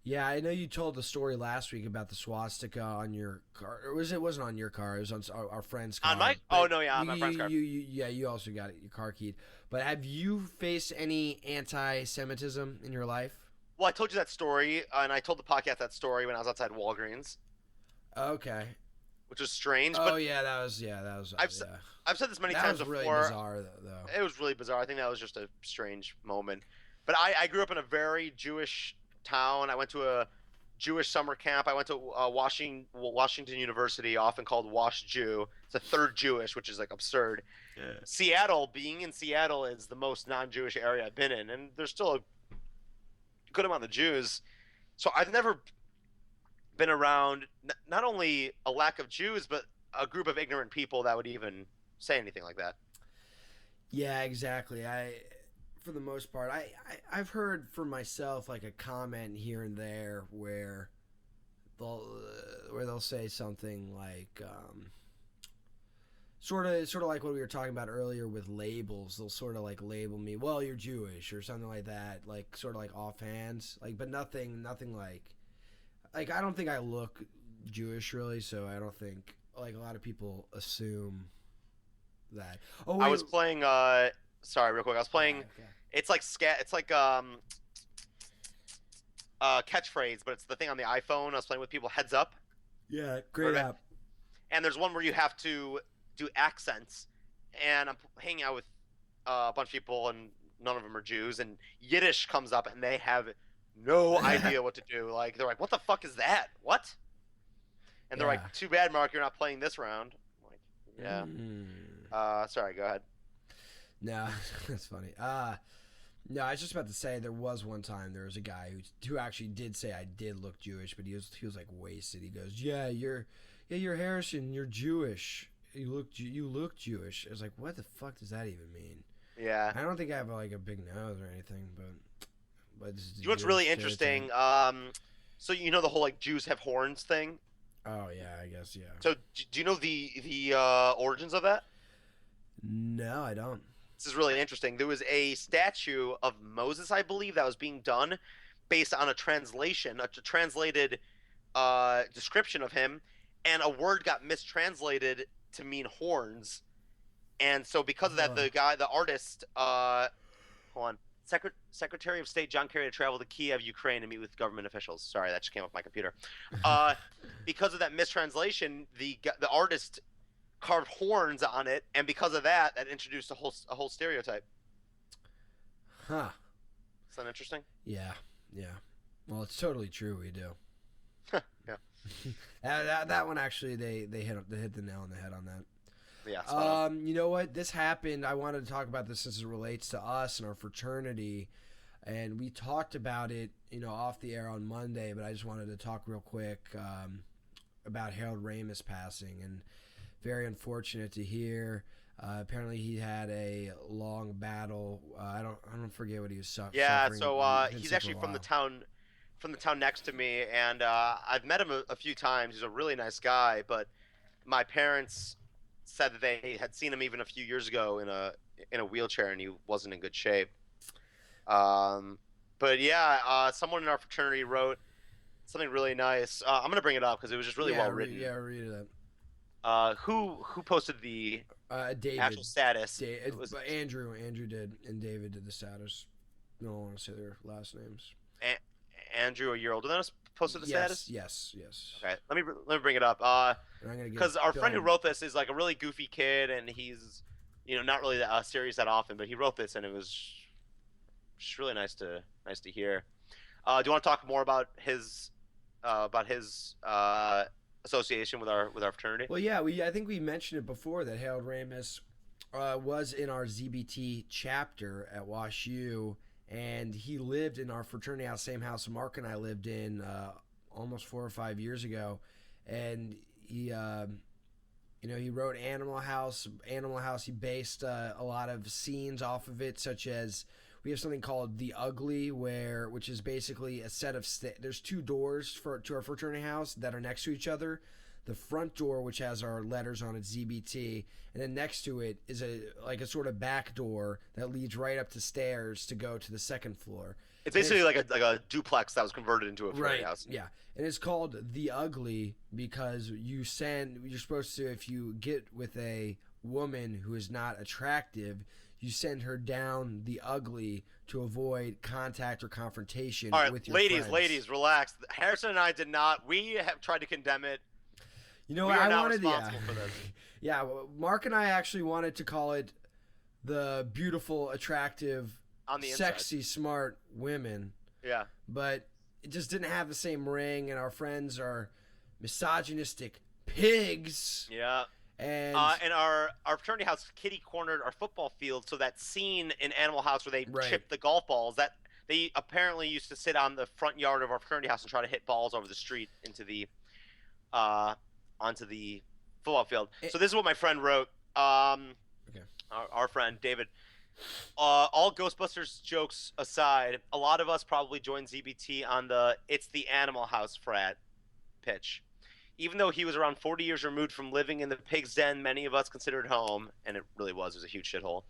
Yeah, I know you told the story last week about the swastika on your car. Or it wasn't on your car. It was on our friend's car. On my? But Oh no, yeah, on my friend's car. You also got your car keyed. But have you faced any anti-Semitism in your life? Well, I told you that story, and I told the podcast that story when I was outside Walgreens, Okay. which was strange. Oh But yeah, that was. I've said this many that times was before. really bizarre though. It was really bizarre. I think that was just a strange moment. But I grew up in a very Jewish town. I went to a Jewish summer camp. I went to Washington University, often called Wash Jew. It's a third Jewish, which is like absurd. Yeah. Seattle, being in Seattle, is the most non-Jewish area I've been in, and there's still a good amount of Jews. So I've never been around not only a lack of Jews, but a group of ignorant people that would even say anything like that. Yeah, exactly. For the most part, I've heard for myself like a comment here and there where they'll say something like sort of like what we were talking about earlier with labels. They'll sort of like label me, well, you're Jewish or something like that, like sort of like offhands, like, but nothing like I don't think I look Jewish really, so I don't think like a lot of people assume that. Oh, wait. I was playing. Sorry, real quick. I was playing. Okay. It's like It's like catchphrase, but it's the thing on the iPhone. I was playing with people. Heads up. Yeah, great Okay. app. And there's one where you have to do accents, and I'm hanging out with a bunch of people, and none of them are Jews, and Yiddish comes up, and they have no idea what to do. Like, they're like, what the fuck is that? What? And they're Yeah. like, too bad, Mark, you're not playing this round. I'm like, yeah. Sorry, go ahead. No, that's funny. No, I was just about to say there was one time there was a guy who actually did say I did look Jewish, but he was like wasted. He goes, you're Harrison, you're Jewish. You look Jewish. I was like, what the fuck does that even mean? Yeah. I don't think I have like a big nose or anything, but this is You know what's really interesting? So you know the whole like Jews have horns thing. Oh yeah, I guess yeah. So do you know the origins of that? No, I don't. This is really interesting. There was a statue of Moses, I believe, that was being done based on a translation, a translated description of him, and a word got mistranslated to mean horns. And so because of that, the artist, hold on, Secretary of State John Kerry to travel to Kiev, Ukraine, to meet with government officials. Sorry, that just came off my computer. Because of that mistranslation, the artist carved horns on it, and because of that, that introduced a whole stereotype. Huh. Is that interesting? Yeah. Well, it's totally true. We do. That one actually they hit the nail on the head on that. Yeah. spot on. You know what? This happened. I wanted to talk about this since it relates to us and our fraternity, and we talked about it, off the air on Monday. But I just wanted to talk real quick about Harold Ramis passing, and very unfortunate to hear. Apparently, he had a long battle. I don't forget what he was suffering. Yeah. So He's been he's sick actually for a from the while. town next to me, and I've met him a few times. He's a really nice guy, but my parents said that they had seen him even a few years ago in a wheelchair, and he wasn't in good shape. But yeah, someone in our fraternity wrote something really nice. I'm gonna bring it up because it was just really well written. Read it. Who posted the David. actual status? It was Andrew. Andrew did, and David did the status. No one want to say their last names. Andrew, a year older than us, posted the status. Yes. Okay, let me bring it up. Because our friend who wrote this is like a really goofy kid, and he's, not really serious that often. But he wrote this, and it was just really nice to hear. Do you want to talk more about his association with our fraternity? Well, yeah, I think we mentioned it before that Harold Ramis was in our ZBT chapter at Wash U, and he lived in our fraternity house, same house Mark and I lived in almost 4 or 5 years ago, and he he wrote Animal House. He based a lot of scenes off of it, such as we have something called The Ugly, which is basically a set of there's 2 doors to our fraternity house that are next to each other. The front door, which has our letters on it, ZBT, and then next to it is a sort of back door that leads right up to stairs to go to the second floor. It's basically like a duplex that was converted into a fraternity house. Yeah, and it's called The Ugly because you're supposed to, if you get with a woman who is not attractive, you send her down the ugly to avoid contact or confrontation with your friends. Ladies, relax. Harrison and I did not. We have tried to condemn it. You know, we are I not wanted responsible for this. Yeah, Mark and I actually wanted to call it the beautiful, attractive, On the sexy, inside. smart women. Yeah. But it just didn't have the same ring, and our friends are misogynistic pigs. Yeah. And our fraternity house kitty cornered our football field, so that scene in Animal House where they chipped the golf balls, that they apparently used to sit on the front yard of our fraternity house and try to hit balls over the street into the onto the football field. So this is what my friend wrote. Okay. Our friend David. All Ghostbusters jokes aside, a lot of us probably joined ZBT on the "It's the Animal House" frat pitch. Even though he was around 40 years removed from living in the pig's den many of us considered home, and it really was a huge shithole,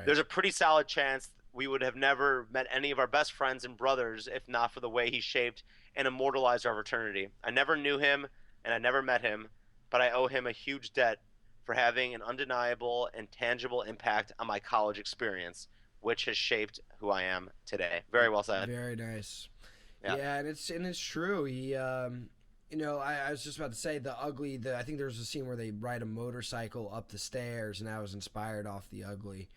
there's a pretty solid chance we would have never met any of our best friends and brothers if not for the way he shaped and immortalized our fraternity. I never knew him, and I never met him, but I owe him a huge debt for having an undeniable and tangible impact on my college experience, which has shaped who I am today. Very well said. Very nice. Yeah, and it's true. He I was just about to say The Ugly. I think there's a scene where they ride a motorcycle up the stairs, and I was inspired off The Ugly.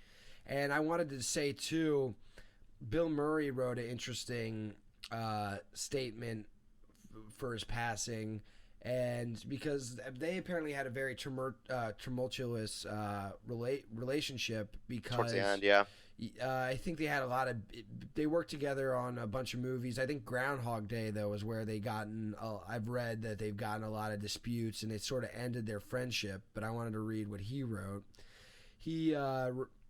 And I wanted to say too, Bill Murray wrote an interesting statement for his passing, and because they apparently had a very tumultuous relationship because towards the end, yeah. I think they had they worked together on a bunch of movies. I think Groundhog Day, though, is where I've read that they've gotten a lot of disputes, and it sort of ended their friendship. But I wanted to read what he wrote. It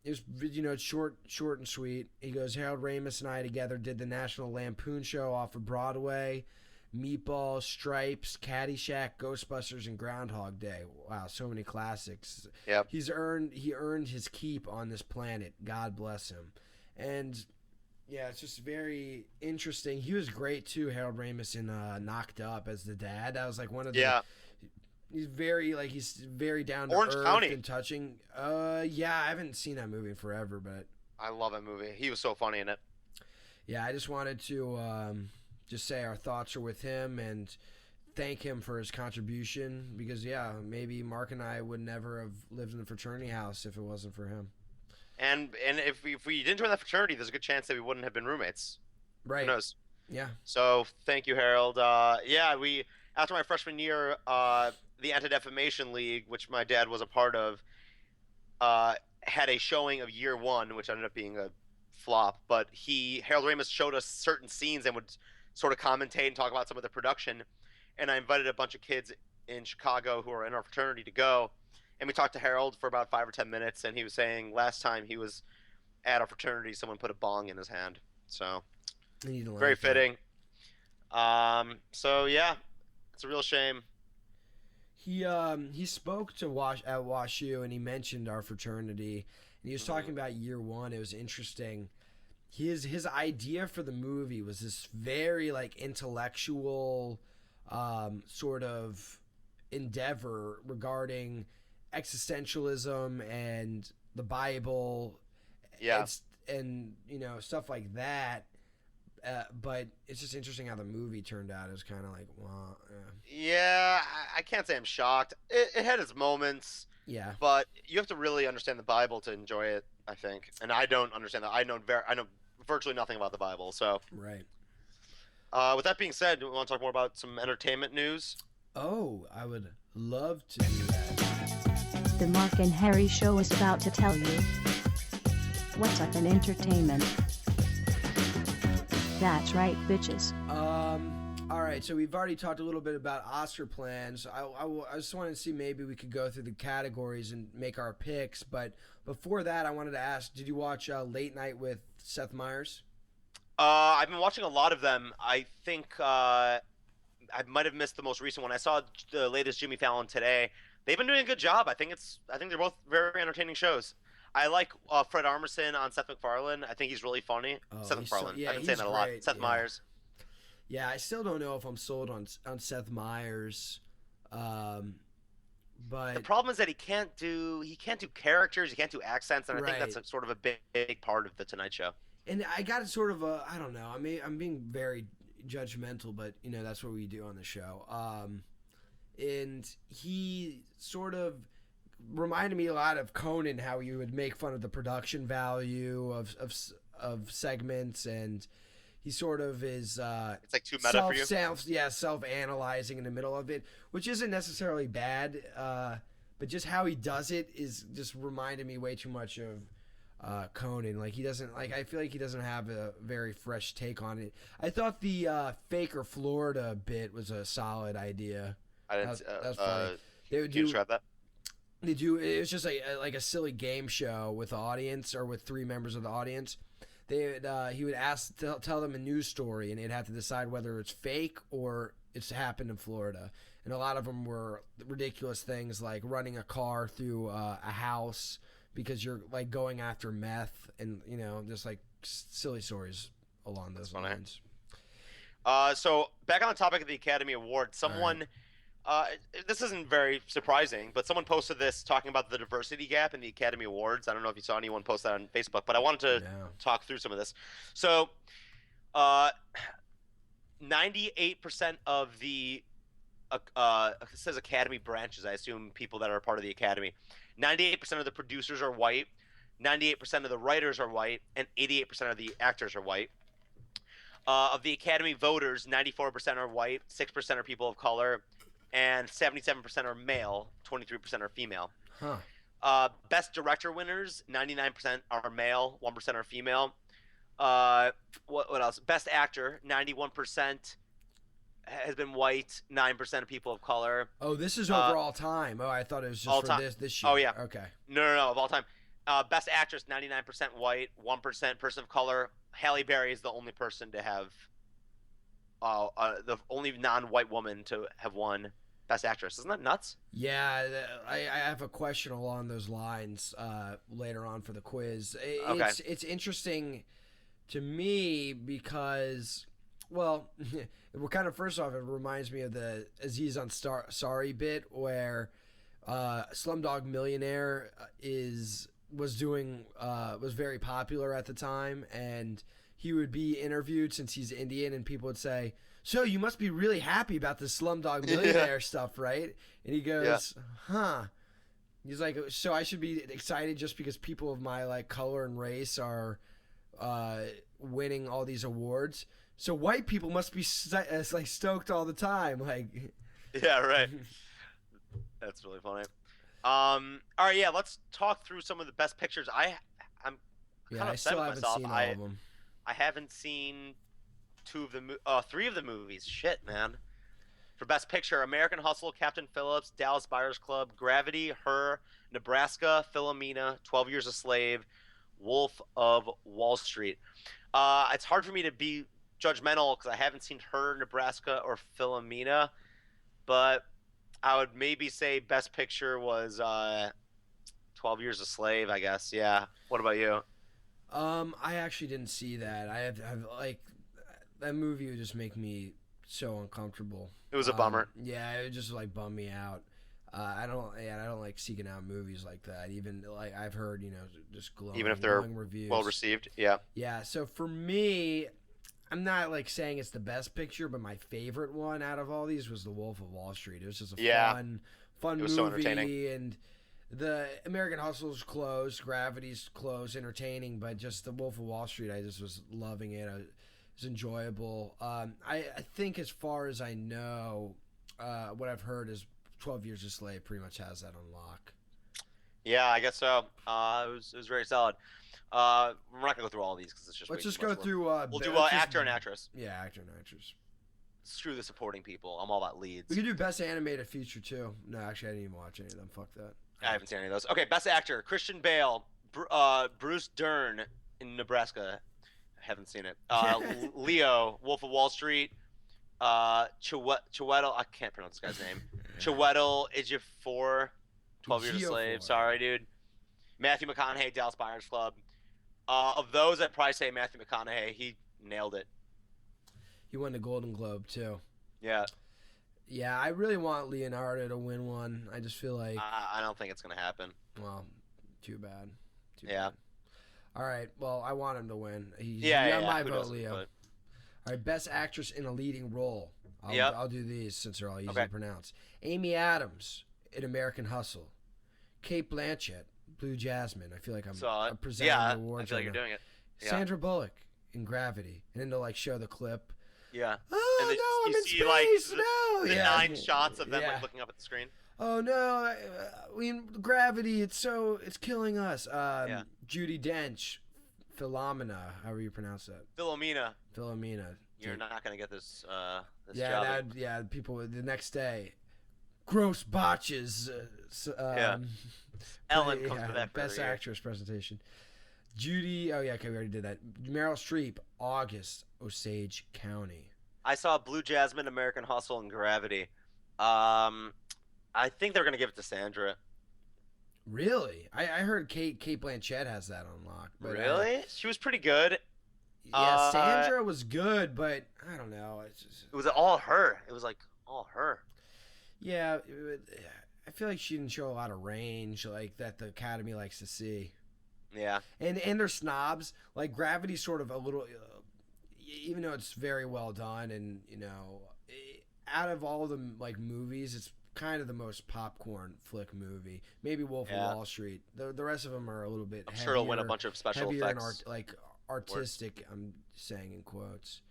was, it's short and sweet. He goes, Harold Ramis and I together did the National Lampoon Show off of Broadway, Meatballs, Stripes, Caddyshack, Ghostbusters, and Groundhog Day. Wow, so many classics. Yep. He earned his keep on this planet. God bless him. And yeah, it's just very interesting. He was great too, Harold Ramis, in Knocked Up as the dad. That was like one of the. Yeah. He's very down to Orange earth County. and touching. Yeah, I haven't seen that movie in forever, but I love that movie. He was so funny in it. yeah, I just wanted to just say our thoughts are with him and thank him for his contribution because maybe Mark and I would never have lived in the fraternity house if it wasn't for him. And if we didn't join that fraternity, there's a good chance that we wouldn't have been roommates. Right. Who knows? Yeah. So thank you, Harold. after my freshman year, the Anti-Defamation League, which my dad was a part of, had a showing of Year One, which ended up being a flop. But Harold Ramis showed us certain scenes and would sort of commentate and talk about some of the production. And I invited a bunch of kids in Chicago who are in our fraternity to go. And we talked to Harold for about 5 or 10 minutes, and he was saying last time he was at our fraternity, someone put a bong in his hand. So very fitting. So yeah, it's a real shame. He spoke to at WashU, and he mentioned our fraternity, and he was talking about Year One. It was interesting. His idea for the movie was this very like intellectual sort of endeavor regarding existentialism and the Bible, and you know, stuff like that. But it's just interesting how the movie turned out. It was kind of like, well, yeah, I can't say I'm shocked. It had its moments. Yeah. But you have to really understand the Bible to enjoy it, I think. And I don't understand that. I know virtually nothing about the Bible. So. Right. With that being said, do we want to talk more about some entertainment news? Oh, I would love to do that. The Mark and Harry Show is about to tell you what's up in entertainment. That's right, bitches. All right, so we've already talked a little bit about Oscar plans. I just wanted to see maybe we could go through the categories and make our picks. But before that, I wanted to ask, did you watch Late Night with Seth Meyers? I've been watching a lot of them. I think I might have missed the most recent one. I saw the latest Jimmy Fallon today. They've been doing a good job. I think they're both very entertaining shows. I like Fred Armisen on Seth MacFarlane. I think he's really funny. Seth MacFarlane. I've been saying that a lot. Seth Meyers. Yeah, I still don't know if I'm sold on Seth Meyers. But the problem is that he can't do characters, he can't do accents, and I think that's sort of a big part of the Tonight Show. And I got sort of I don't know. I'm being very judgmental, but you know that's what we do on the show. And he sort of reminded me a lot of Conan, how he would make fun of the production value of segments, and he sort of is it's like too meta for you. Self-analyzing in the middle of it, which isn't necessarily bad, but just how he does it is just reminded me way too much of Conan. Like, he doesn't, like, I feel like he doesn't have a very fresh take on it. I thought the Faker Florida bit was a solid idea. I didn't. That's funny. Can you describe that? It was just like a silly game show with the audience, or with 3 members of the audience. He would tell them a news story, and they'd have to decide whether it's fake or it's happened in Florida. And a lot of them were ridiculous things, like running a car through a house because you're like going after meth, and you know, just like silly stories along those lines. So back on the topic of the Academy Award, someone. This isn't very surprising, but someone posted this talking about the diversity gap in the Academy Awards. I don't know if you saw anyone post that on Facebook, but I wanted to talk through some of this. So, 98% of the it says Academy branches. I assume people that are part of the Academy. 98% of the producers are white, 98% of the writers are white, and 88% of the actors are white. Of the Academy voters, 94% are white, 6% are people of color, and 77% are male, 23% are female. Best director winners, 99% are male, 1% are female. What else? Best actor, 91% has been white, 9% of people of color. Oh, this is over all time. Oh, I thought it was just for this year. Oh, yeah. Okay. No, of all time. Best actress, 99% white, 1% person of color. Halle Berry is the only person to have the only non-white woman to have won Best Actress. Isn't that nuts? Yeah, I have a question along those lines later on for the quiz. It's interesting to me because, well, first off, it reminds me of the Aziz Ansari bit where Slumdog Millionaire was very popular at the time, and he would be interviewed since he's Indian, and people would say, "So you must be really happy about the Slumdog Millionaire stuff, right?" And he goes, "Huh." He's like, "So I should be excited just because people of my like color and race are winning all these awards? So white people must be like stoked all the time." Like, Yeah, right. That's really funny. All right, yeah, let's talk through some of the best pictures. I'm Yeah, kind I of upset still with haven't myself. seen all of them. I haven't seen three of the movies. Shit, man. For Best Picture, American Hustle, Captain Phillips, Dallas Buyers Club, Gravity, Her, Nebraska, Philomena, 12 Years a Slave, Wolf of Wall Street. It's hard for me to be judgmental because I haven't seen Her, Nebraska, or Philomena, but I would maybe say Best Picture was 12 Years a Slave, I guess. Yeah. What about you? I actually didn't see that. I've like that movie would just make me so uncomfortable. It was a bummer. Yeah, it would just like bum me out. I don't like seeking out movies like that. Even like I've heard, just glowing, Even if they're glowing reviews. well received. Yeah. Yeah. So for me, I'm not like saying it's the best picture, but my favorite one out of all these was The Wolf of Wall Street. It was just a fun It was movie, so entertaining. and the American Hustle's close, Gravity's close, entertaining, but just The Wolf of Wall Street, I just was loving it. It was enjoyable. I think as far as I know, what I've heard is 12 Years a Slave pretty much has that on lock. Yeah, I guess so. It was very solid. We're not gonna go through all of these because it's just. Let's way just too go much work. through. We'll do let's just- actor and actress. Yeah, actor and actress. Screw the supporting people. I'm all about leads. We could do best animated feature too. No, actually, I didn't even watch any of them. Fuck that. I haven't seen any of those. Okay, best actor: Christian Bale, Bruce Dern in Nebraska. I haven't seen it. Leo, Wolf of Wall Street. Chiwetel. I can't pronounce this guy's name. Chiwetel Ejiofor, 12 Years a Slave. Ejiofor. Sorry, dude. Matthew McConaughey, Dallas Buyers Club. Of those, I'd probably say Matthew McConaughey. He nailed it. He won the Golden Globe too. Yeah. Yeah, I really want Leonardo to win one. I just feel like, I don't think it's gonna happen. well, too bad. Yeah. Bad. All right. Well, I want him to win. He's Yeah. my Who vote, doesn't, Leo. but- All right, best actress in a leading role. Yep. I'll do these since they're all easy Okay. to pronounce. Amy Adams in American Hustle. Kate Blanchett, Blue Jasmine. I feel like I'm presenting yeah, the awards I feel like right you're now. doing it. Yeah. Sandra Bullock in Gravity, and then they'll like show the clip. Yeah. Oh And then no, I'm you in see, space. like, No, The yeah. 9 shots of them Yeah. like looking up at the screen. Oh no, Gravity. It's killing us. Yeah. Judi Dench, Philomena. However you pronounce that. Philomena, Philomena. you're not gonna get this Yeah, job. people the next day, gross botches. Yeah. Ellen comes yeah, to that for best every year. actress presentation. Judy. Oh yeah, okay, we already did that. Meryl Streep, August, Osage County. I saw Blue Jasmine, American Hustle, and Gravity. I think they're gonna give it to Sandra. Really? I heard Kate Blanchett has that on lock. But, Really? She was pretty good. yeah, Sandra was good, but I don't know. It's just, It was all her. It was like all her. yeah, I feel like she didn't show a lot of range, like that the Academy likes to see. Yeah. And they're snobs. Like Gravity's sort of a little, even though it's very well done, and out of all the like movies, it's kind of the most popcorn flick movie. Maybe Wolf Yeah. of Wall Street. The rest of them are a little bit. I'm sure it'll win a bunch of special heavier effects. and artistic. I'm saying in quotes.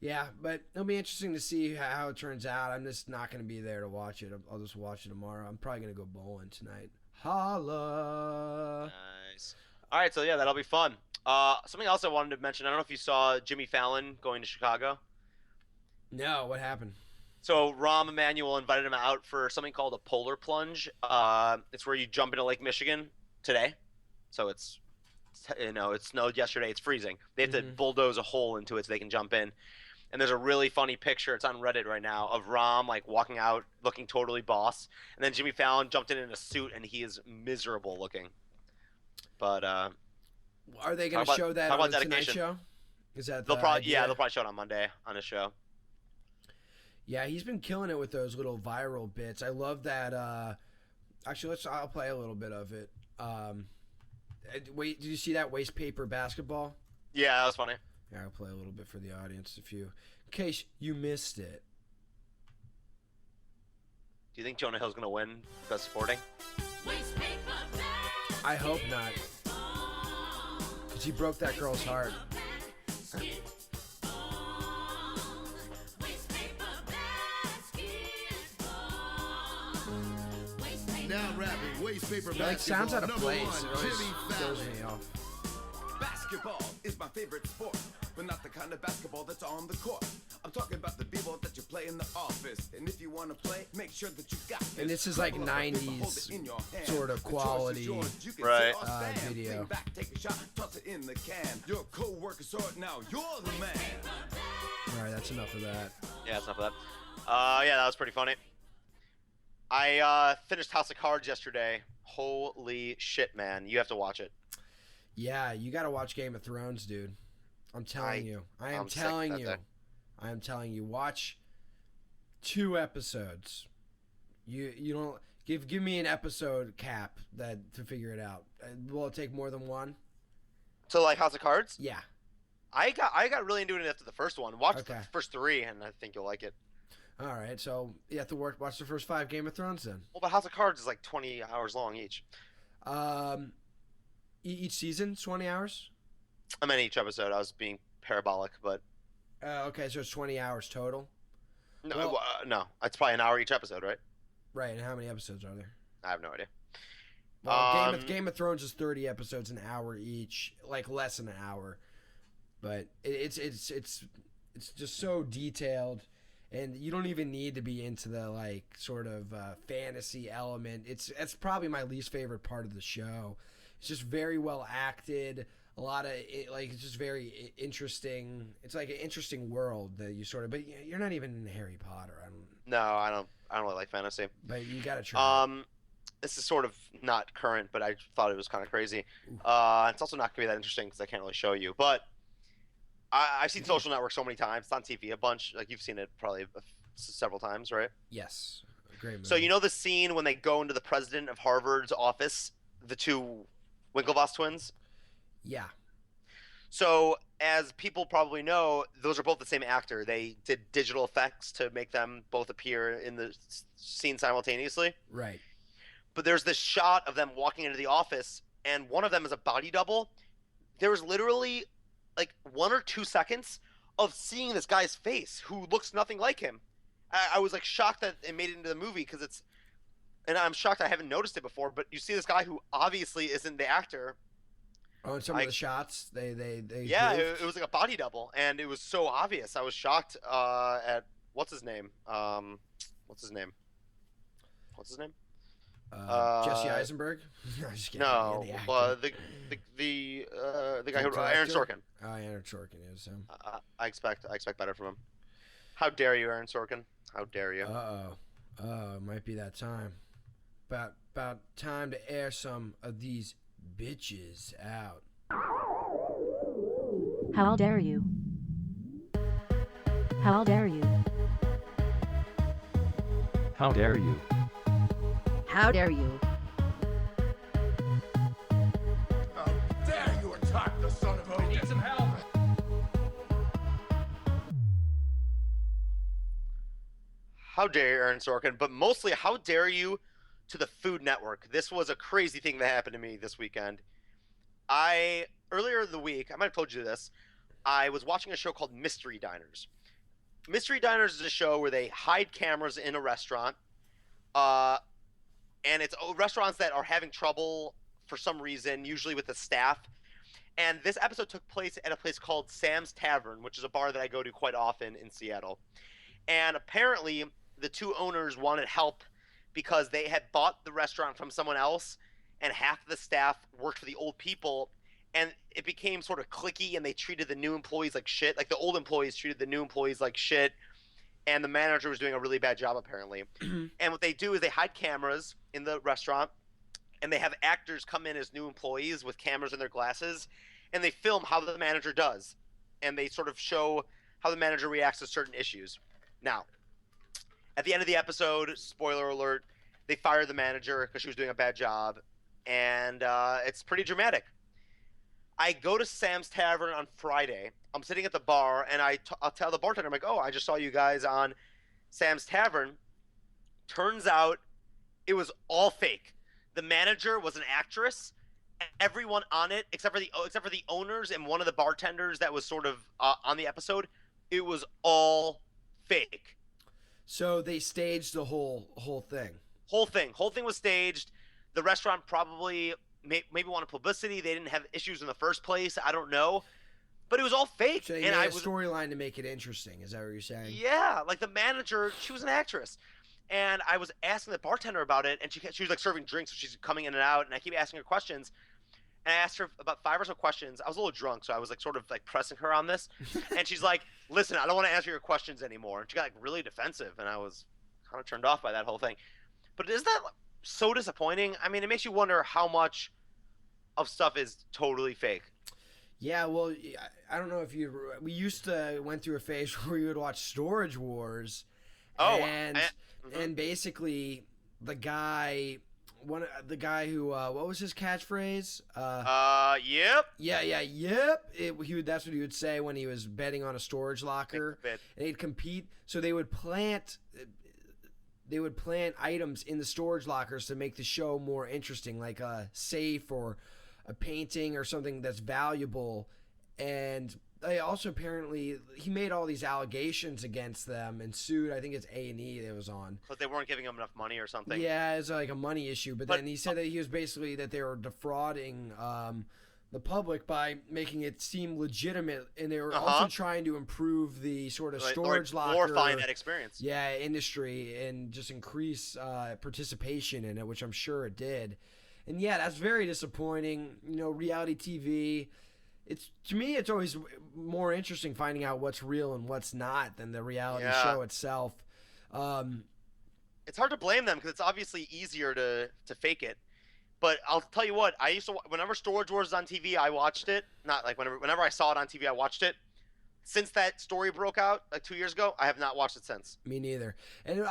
Yeah, but it'll be interesting to see how it turns out. I'm just not going to be there to watch it. I'll just watch it tomorrow. I'm probably going to go bowling tonight. Holla! Nice. All right, so yeah, that'll be fun. Something else I wanted to mention. I don't know if you saw Jimmy Fallon going to Chicago. No, what happened? So Rahm Emanuel invited him out for something called a polar plunge. It's where you jump into Lake Michigan today. So it snowed yesterday. It's freezing. They have to bulldoze a hole into it so they can jump in. And there's a really funny picture. It's on Reddit right now of Rahm like walking out looking totally boss, and then Jimmy Fallon jumped in a suit and he is miserable looking. But Are they going Talk to about- show that talk on about the Tonight dedication. Show? Is that they'll the probably idea? they'll probably show it on Monday on his show. Yeah, he's been killing it with those little viral bits. I love that. Actually, I'll play a little bit of it. Wait, did you see that waste paper basketball? Yeah, that was funny. Yeah, I'll play a little bit for the audience in case you missed it. Do you think Jonah Hill's gonna win Best Supporting? I hope not, because he broke that girl's heart. now rapping waste paper It like sounds out of basketball. place. It Number always one, throws Jimmy me off. Basketball is my favorite sport, but not the kind of basketball that's on the court. I'm talking about the b-ball that you play in the office. And if you want to play, make sure that you got this. And this is like Couple of paper, hold 90s it in your hand. sort of The choice is quality, yours. You can right, sit or stand. video. Lean back, take a shot, toss it in the can. Your co-worker saw it, now you're the man. All right, that's enough of that. Yeah, that's enough of that. Yeah, that was pretty funny. I finished House of Cards yesterday. Holy shit, man! You have to watch it. Yeah, you got to watch Game of Thrones, dude. I'm telling you. I am I'm sick telling that you. day. I am telling you. Watch 2 episodes. You don't give me an episode cap to figure it out. Will it take more than one? So like House of Cards? Yeah. I got really into it after the first one. Watch Okay. the first 3, and I think you'll like it. All right. So you have to watch the first 5 Game of Thrones then. Well, but House of Cards is like 20 hours long each. Each season 20 hours. I meant each episode. I was being parabolic, but Okay, so it's 20 hours total. no, Well- no. It's probably an hour each episode, right? Right. And how many episodes are there? I have no idea. Well, Game of Thrones is 30 episodes, an hour each, like less than an hour. But it's just so detailed, and you don't even need to be into the like sort of fantasy element. It's probably my least favorite part of the show. It's just very well acted. A lot of it's just very interesting. It's like an interesting world that you sort of. But you're not even in Harry Potter. No, I don't really like fantasy. But you gotta try. This is sort of not current, but I thought it was kind of crazy. It's also not gonna be that interesting because I can't really show you. But I've seen Social Network so many times. It's on TV a bunch. Like you've seen it probably several times, right? Yes, great movie. So you know the scene when they go into the president of Harvard's office, the 2 Winklevoss twins? Yeah. So as people probably know, those are both the same actor. They did digital effects to make them both appear in the scene simultaneously. Right. But there's this shot of them walking into the office, and one of them is a body double. There was literally like 1 or 2 seconds of seeing this guy's face who looks nothing like him. I was like shocked that it made it into the movie because and I'm shocked I haven't noticed it before, but you see this guy who obviously isn't the actor. Oh, and some of the shots, they Yeah, moved? it was like a body double, and it was so obvious. I was shocked at what's his name? What's his name? Jesse Eisenberg? I'm just kidding. No, Yeah, the actor. the guy who Aaron Sorkin. Oh, Aaron Sorkin is him. I expect better from him. How dare you, Aaron Sorkin? How dare you? It might be that time. About time to air some of these bitches out. How dare you? How dare you? How dare you? How dare you? How dare you attack the son of a... Need some help! How dare you, Aaron Sorkin? But mostly, how dare you to the Food Network? This was a crazy thing that happened to me this weekend. Earlier in the week, I might have told you this, I was watching a show called Mystery Diners. Mystery Diners is a show where they hide cameras in a restaurant, and it's restaurants that are having trouble for some reason, usually with the staff. And this episode took place at a place called Sam's Tavern, which is a bar that I go to quite often in Seattle. And apparently, the 2 owners wanted help because they had bought the restaurant from someone else, and half of the staff worked for the old people, and it became sort of cliquey, and they treated the new employees like shit. Like the old employees treated the new employees like shit, and the manager was doing a really bad job apparently. And what they do is they hide cameras in the restaurant, and they have actors come in as new employees with cameras in their glasses, and they film how the manager does, and they sort of show how the manager reacts to certain issues. Now, at the end of the episode, spoiler alert, they fired the manager because she was doing a bad job, and it's pretty dramatic. I go to Sam's Tavern on Friday. I'm sitting at the bar, and I'll tell the bartender, I'm like, oh, I just saw you guys on Sam's Tavern. Turns out it was all fake. The manager was an actress. Everyone on it, except for the owners and one of the bartenders that was sort of on the episode, it was all fake. So they staged the whole thing. Whole thing was staged. The restaurant probably maybe wanted publicity. They didn't have issues in the first place. I don't know, but it was all fake. So they and made I a was storyline to make it interesting. Is that what you're saying? Yeah, like the manager, she was an actress. And I was asking the bartender about it, and she was like serving drinks, so she's coming in and out, and I keep asking her questions. And I asked her about 5 or so questions. I was a little drunk, so I was like sort of like pressing her on this. And she's like, "Listen, I don't want to answer your questions anymore." And she got like really defensive, and I was kind of turned off by that whole thing. But is that so disappointing? I mean, it makes you wonder how much of stuff is totally fake. Yeah, well, I don't know if we used to went through a phase where we would watch Storage Wars. And basically the guy who what was his catchphrase? Yep. That's what he would say when he was betting on a storage locker. And he'd compete. So they would plant items in the storage lockers to make the show more interesting, like a safe or a painting or something that's valuable. And they also apparently he made all these allegations against them and sued. I think it's A&E that was on. Because they weren't giving him enough money or something. Yeah, it's like a money issue. But then he said that he was basically that they were defrauding the public by making it seem legitimate, and they were also trying to improve the sort of storage locker, glorifying that experience. Yeah, industry, and just increase participation in it, which I'm sure it did. And yeah, that's very disappointing. You know, reality TV. To me, it's always more interesting finding out what's real and what's not than the reality show itself. It's hard to blame them because it's obviously easier to fake it. But I'll tell you what, I used to whenever Storage Wars was on TV, I watched it. Not like whenever I saw it on TV, I watched it. Since that story broke out like 2 years ago, I have not watched it since. Me neither. And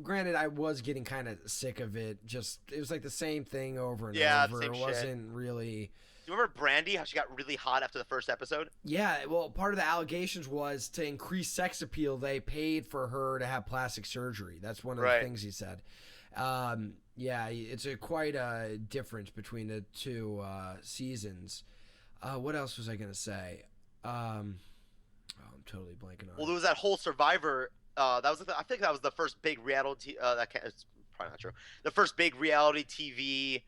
granted, I was getting kind of sick of it. It was like the same thing over and over. The same it shit. Wasn't really. Do you remember Brandy? How she got really hot after the first episode? Yeah. Well, part of the allegations was to increase sex appeal. They paid for her to have plastic surgery. That's one of the things he said. Yeah, it's quite a difference between the two seasons. What else was I gonna say? I'm totally blanking on. Well, there was that whole Survivor. I think that was the first big reality. It's probably not true. The first big reality TV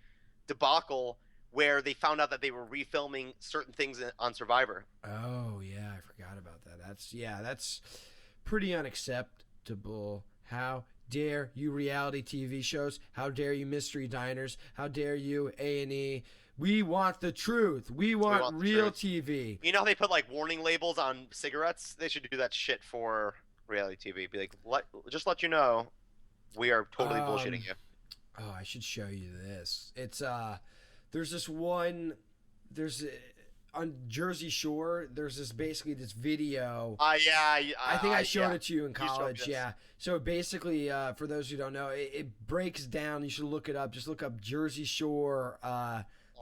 debacle where they found out that they were refilming certain things on Survivor. Oh yeah, I forgot about that. That's pretty unacceptable. How dare you reality TV shows? How dare you mystery diners? How dare you A&E? We want the truth. We want real TV. You know how they put like warning labels on cigarettes? They should do that shit for reality TV. Be like, just let you know, we are totally bullshitting you. Oh, I should show you this. It's on Jersey Shore. There's this video. I think I showed it to you in college. Yeah. So basically, for those who don't know, it breaks down. You should look it up. Just look up Jersey Shore.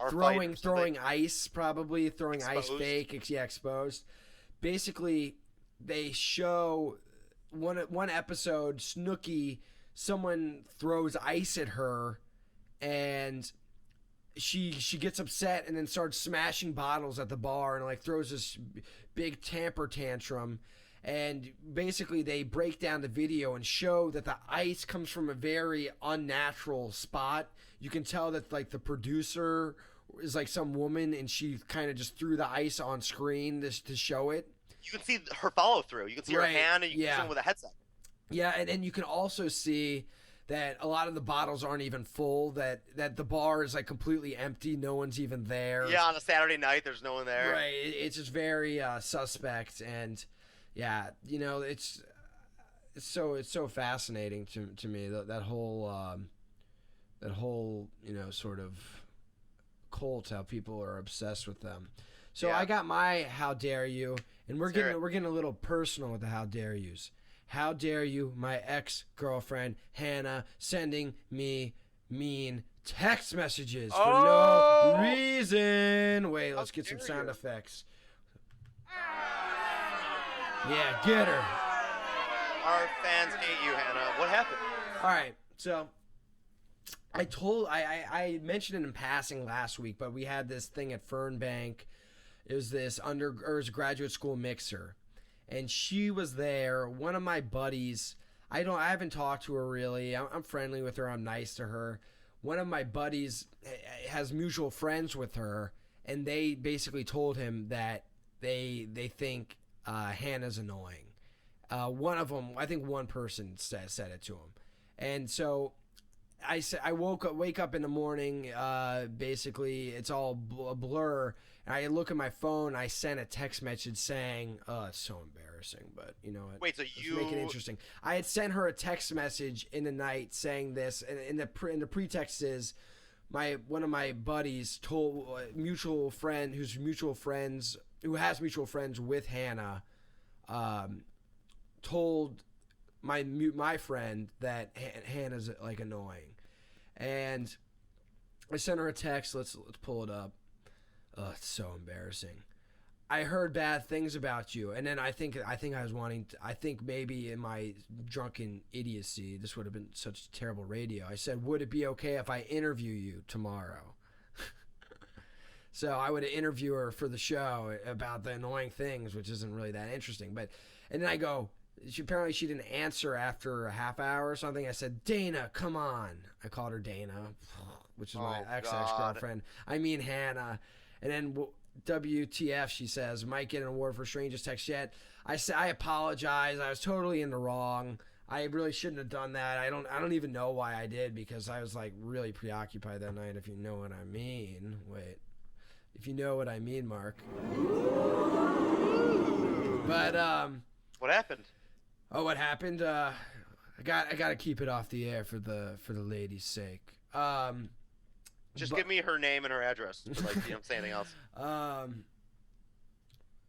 Throwing ice, probably throwing exposed. Ice fake, exposed. Basically, they show one episode. Snooki, someone throws ice at her, and she gets upset and then starts smashing bottles at the bar and like throws this big temper tantrum. And basically, they break down the video and show that the ice comes from a very unnatural spot. You can tell that like the producer is like some woman, and she kind of just threw the ice on screen to show it. You can see her follow through. You can see her hand, and you can see her with a headset. Yeah, and then you can also see that a lot of the bottles aren't even full. That the bar is like completely empty. No one's even there. Yeah, on a Saturday night, there's no one there. Right. It's just very suspect, and yeah, you know, it's so fascinating to me that whole you know sort of cult, how people are obsessed with them. So I got my how dare you, and we're getting a little personal with the how dare yous. How dare you, my ex-girlfriend Hannah, sending me mean text messages for no reason. Wait, let's get some sound effects. Yeah, get her. Our fans hate you, Hannah. What happened? All right, so I mentioned it in passing last week, but we had this thing at Fernbank. It was this graduate school mixer, and she was there. One of my buddies, I haven't talked to her really. I'm friendly with her. I'm nice to her. One of my buddies has mutual friends with her, and they basically told him that they think Hannah's annoying. One of them, I think one person said it to him, and so I wake up in the morning. Basically, it's all a blur. And I look at my phone. I sent a text message saying, "Oh, it's so embarrassing," but you know what? Wait, so Let's you make it interesting. I had sent her a text message in the night saying this, and the pretext is one of my buddies told mutual friend who has mutual friends with Hannah, told my friend that Hannah's like annoying, and I sent her a text. Let's pull it up. Oh, it's so embarrassing. I heard bad things about you, and then I think I was wanting to, I think maybe in my drunken idiocy, this would have been such terrible radio. I said, would it be okay if I interview you tomorrow? So I would interview her for the show about the annoying things, which isn't really that interesting. And then I go, apparently she didn't answer after a half hour or something. I said, Dana, come on. I called her Dana, which is my ex-girlfriend. I mean Hannah. And then WTF, she says, might get an award for strangest text yet. I said, I apologize. I was totally in the wrong. I really shouldn't have done that. I don't even know why I did, because I was like really preoccupied that night, if you know what I mean. Wait. If you know what I mean, Mark. But what happened? Oh, what happened? I got to keep it off the air for the lady's sake. Just give me her name and her address. Like, you don't say anything else.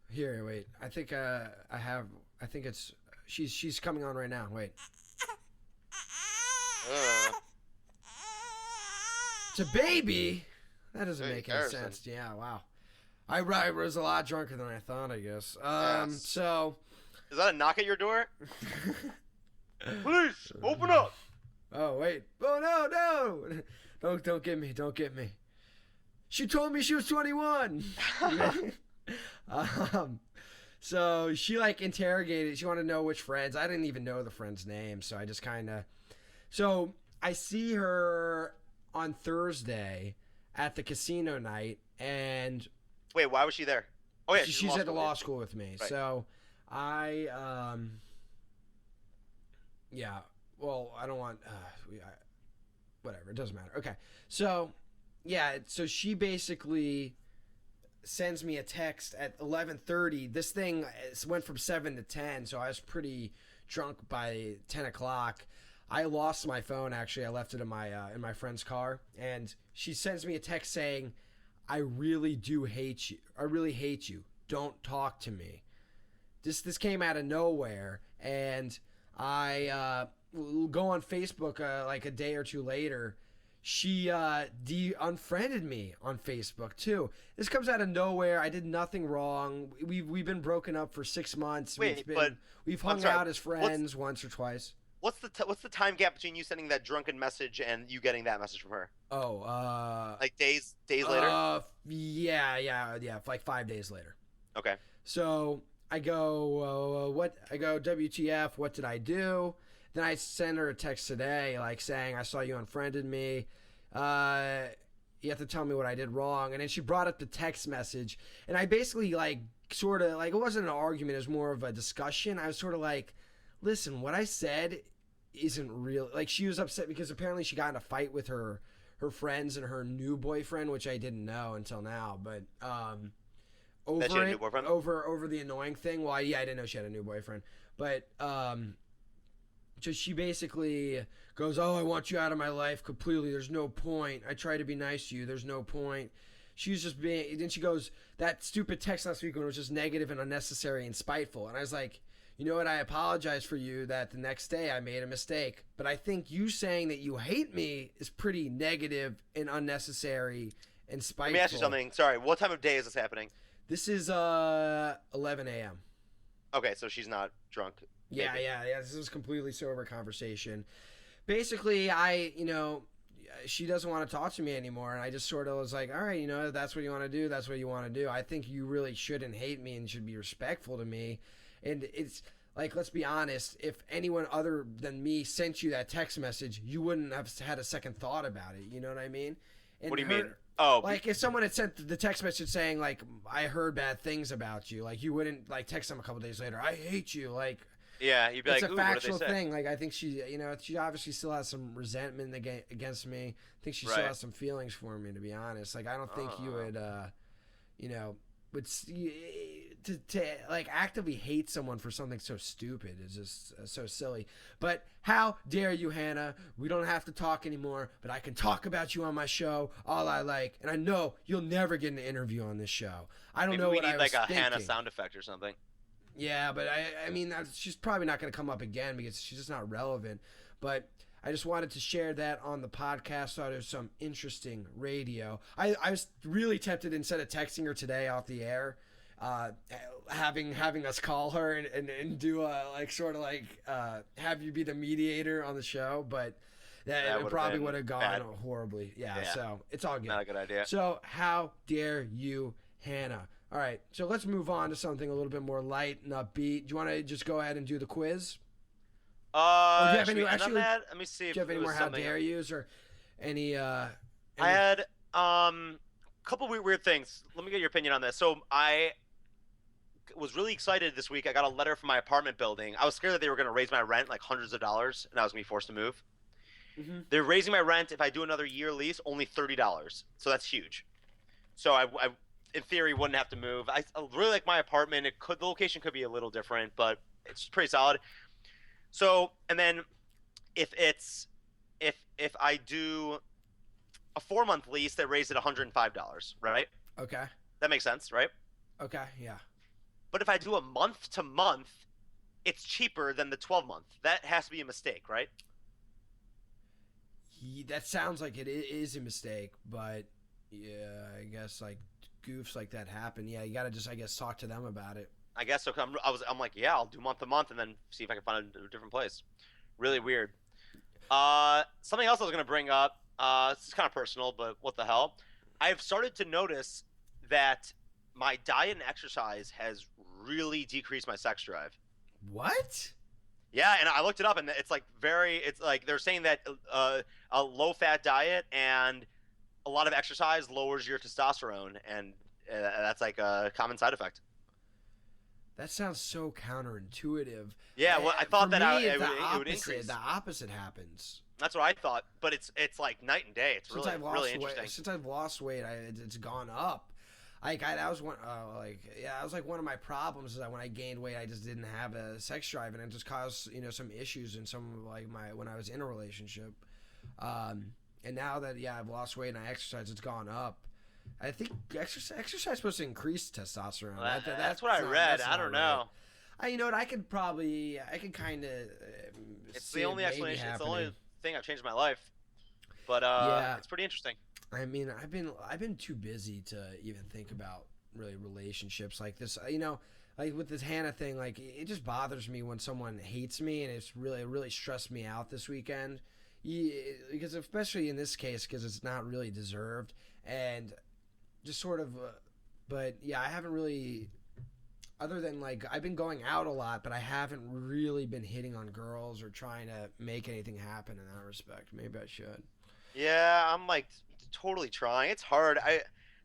Here, wait. I think I think it's she's coming on right now. Wait. It's a baby. That doesn't make any sense. Yeah, wow. I was a lot drunker than I thought, I guess. Yes. So. Is that a knock at your door? Please open up. Oh wait. Oh no. Don't get me. Don't get me. She told me she was 21. So she like interrogated. She wanted to know which friends. I didn't even know the friend's name, so I just kind of. So I see her on Thursday at the casino night, and. Wait, why was she there? Oh yeah, she's at the law school with me. Right. So I yeah. Well, I don't want. Whatever, it doesn't matter. Okay, so yeah, so she basically sends me a text at 11:30. This thing went from 7 to 10, so I was pretty drunk by 10 o'clock. I lost my phone. Actually, I left it in my friend's car, and she sends me a text saying, "I really do hate you. I really hate you. Don't talk to me." This came out of nowhere, and I go on Facebook like a day or two later. She unfriended me on Facebook too. This comes out of nowhere. I did nothing wrong. We've been broken up for 6 months. Wait, we've hung out as friends once or twice. What's the time gap between you sending that drunken message and you getting that message from her? Oh, like days later? Yeah, like 5 days later. Okay. So I go, WTF, what did I do? Then I sent her a text today, like saying, I saw you unfriended me. You have to tell me what I did wrong. And then she brought up the text message. And I basically, like, sort of, like, it wasn't an argument. It was more of a discussion. I was sort of like, listen, what I said isn't real. Like, she was upset because apparently she got in a fight with her friends and her new boyfriend, which I didn't know until now. But over the annoying thing. Well, yeah, I didn't know she had a new boyfriend. But so she basically goes, "Oh, I want you out of my life completely. There's no point. I try to be nice to you. There's no point." She's just being. Then she goes, "That stupid text last week when it was just negative and unnecessary and spiteful." And I was like, "You know what? I apologize for you that the next day I made a mistake. But I think you saying that you hate me is pretty negative and unnecessary and spiteful." Let me ask you something. Sorry, what time of day is this happening? This is 11 a.m. Okay, so she's not drunk. Yeah. This is a completely sober conversation. Basically, she doesn't want to talk to me anymore, and I just sort of was like, all right, if that's what you want to do, that's what you want to do. I think you really shouldn't hate me and should be respectful to me. And it's like, let's be honest, if anyone other than me sent you that text message, you wouldn't have had a second thought about it. You know what I mean? And What do you mean? Oh, like if someone had sent the text message saying like, I heard bad things about you, like you wouldn't like text them a couple days later, I hate you, like. yeah, you'd be It's like, a ooh, what did factual they say? thing. Like I think she, she obviously still has some resentment against me. I think she still Right. has some feelings for me. To be honest, like I don't think you would, to like actively hate someone for something so stupid is just so silly. But how dare you, Hannah? We don't have to talk anymore, but I can talk about you on my show all I like, and I know you'll never get an interview on this show. I don't Maybe know we what need I was like a thinking. Hannah sound effect or something. Yeah, but I mean, she's probably not going to come up again because she's just not relevant. But I just wanted to share that on the podcast. Thought it was some interesting radio. I was really tempted, instead of texting her today off the air, having us call her and do a like sort of like have you be the mediator on the show, but That it would've probably been would have gone bad. horribly. Yeah, Yeah. so it's all good. Not a good idea. So how dare you, Hannah? All right, so let's move on to something a little bit more light and upbeat. Do you want to just go ahead and do the quiz? do you have should any- we end on actually, that? Let me see if Do you have any it was more how something dare yous or any? I had a couple weird things. Let me get your opinion on this. So I was really excited this week. I got a letter from my apartment building. I was scared that they were going to raise my rent like hundreds of dollars, and I was going to be forced to move. Mhm. They're raising my rent if I do another year lease only $30. So that's huge. So I in theory wouldn't have to move. I really like my apartment. The location could be a little different, but it's pretty solid. So, and then if I do a 4-month lease, they raise it $105, right? Okay. That makes sense, right? Okay. Yeah. But if I do a month to month, it's cheaper than the 12-month. That has to be a mistake, right? That sounds like it is a mistake, but yeah, I guess like goofs like that happen. Yeah, you gotta just, I guess, talk to them about it. I guess so. I'm like, yeah, I'll do month to month and then see if I can find a different place. Really weird. Something else I was gonna bring up. This is kind of personal, but what the hell? I've started to notice that my diet and exercise has really decreased my sex drive. What? Yeah, and I looked it up, and it's like they're saying that a low-fat diet and a lot of exercise lowers your testosterone, and that's like a common side effect. That sounds so counterintuitive. Yeah, well, I thought For that me, it the would opposite. increase. The opposite happens. That's what I thought, but it's like night and day. It's Since really I've lost really weight, interesting. since I've lost weight, it's gone up. That was one. That was like one of my problems is that when I gained weight, I just didn't have a sex drive, and it just caused some issues in some of like when I was in a relationship. And now that I've lost weight and I exercise, it's gone up. I think exercise is supposed to increase testosterone. Well, that's what I read. I don't know. You know what? I could kind of. It's the only explanation. It's the only thing I've changed in my life. But it's pretty interesting. I mean, I've been too busy to even think about really relationships like this. Like with this Hannah thing, like it just bothers me when someone hates me, and it's really stressed me out this weekend. Because especially in this case, because it's not really deserved, and just sort of. But yeah, I haven't really. Other than like I've been going out a lot, but I haven't really been hitting on girls or trying to make anything happen in that respect. Maybe I should. Yeah, I'm like totally trying. It's hard. I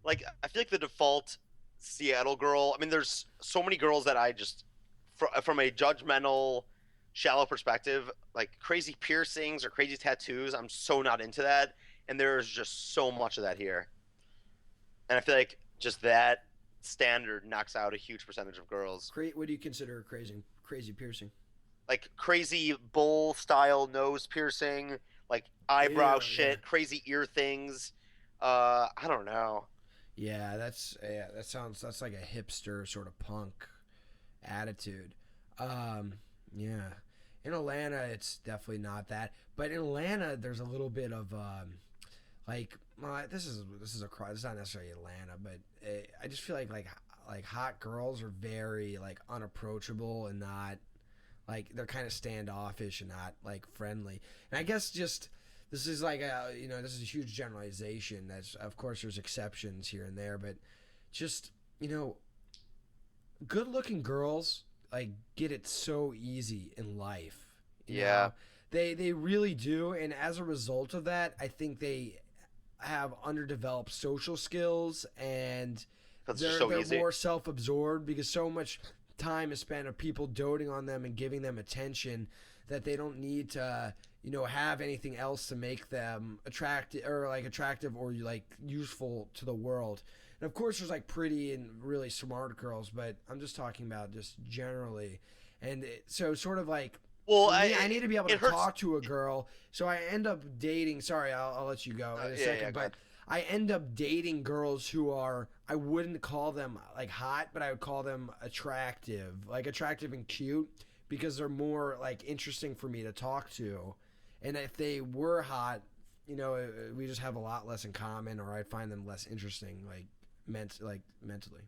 feel like the default Seattle girl. I mean, there's so many girls that I just from a judgmental, shallow perspective, like crazy piercings or crazy tattoos. I'm so not into that, and there's just so much of that here. And I feel like just that standard knocks out a huge percentage of girls. What do you consider crazy piercing? Like crazy bull style nose piercing, like eyebrow shit, crazy ear things. I don't know. Yeah, that's like a hipster sort of punk attitude. Yeah. In Atlanta, it's definitely not that. But in Atlanta, there's a little bit of this is not necessarily Atlanta, but I just feel like hot girls are very like unapproachable and not like they're kind of standoffish and not like friendly. And I guess just this is like this is a huge generalization. That's of course there's exceptions here and there, but just good-looking girls like get it so easy in life. You Yeah. know? They really do, and as a result of that, I think they have underdeveloped social skills, and That's they're just so they're easy. more self-absorbed because so much time is spent of people doting on them and giving them attention that they don't need to have anything else to make them attractive or like useful to the world. And of course there's like pretty and really smart girls, but I'm just talking about just generally. And so sort of like Well, for me, I need to be able to it hurts. talk to a girl, so I end up dating. Sorry, I'll let you go in a Yeah, second, go but ahead. I end up dating girls who are, I wouldn't call them like hot, but I would call them attractive, like attractive and cute, because they're more like interesting for me to talk to. And if they were hot, we just have a lot less in common, or I'd find them less interesting, like mentally.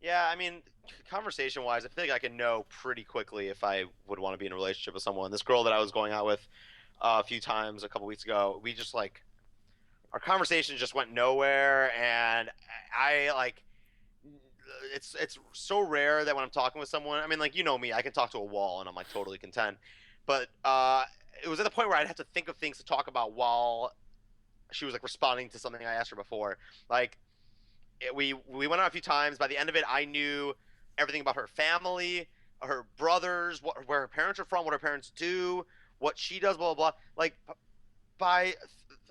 Yeah, I mean, conversation-wise, I feel like I can know pretty quickly if I would want to be in a relationship with someone. This girl that I was going out with a few times a couple weeks ago, we just like our conversation just went nowhere, and I like it's so rare that when I'm talking with someone, I mean, like, you know me, I can talk to a wall and I'm like totally content. But it was at the point where I'd have to think of things to talk about while she was like responding to something I asked her before. Like we went out a few times. By the end of it, I knew everything about her family, her brothers, where her parents are from, what her parents do, what she does, blah blah blah. Like by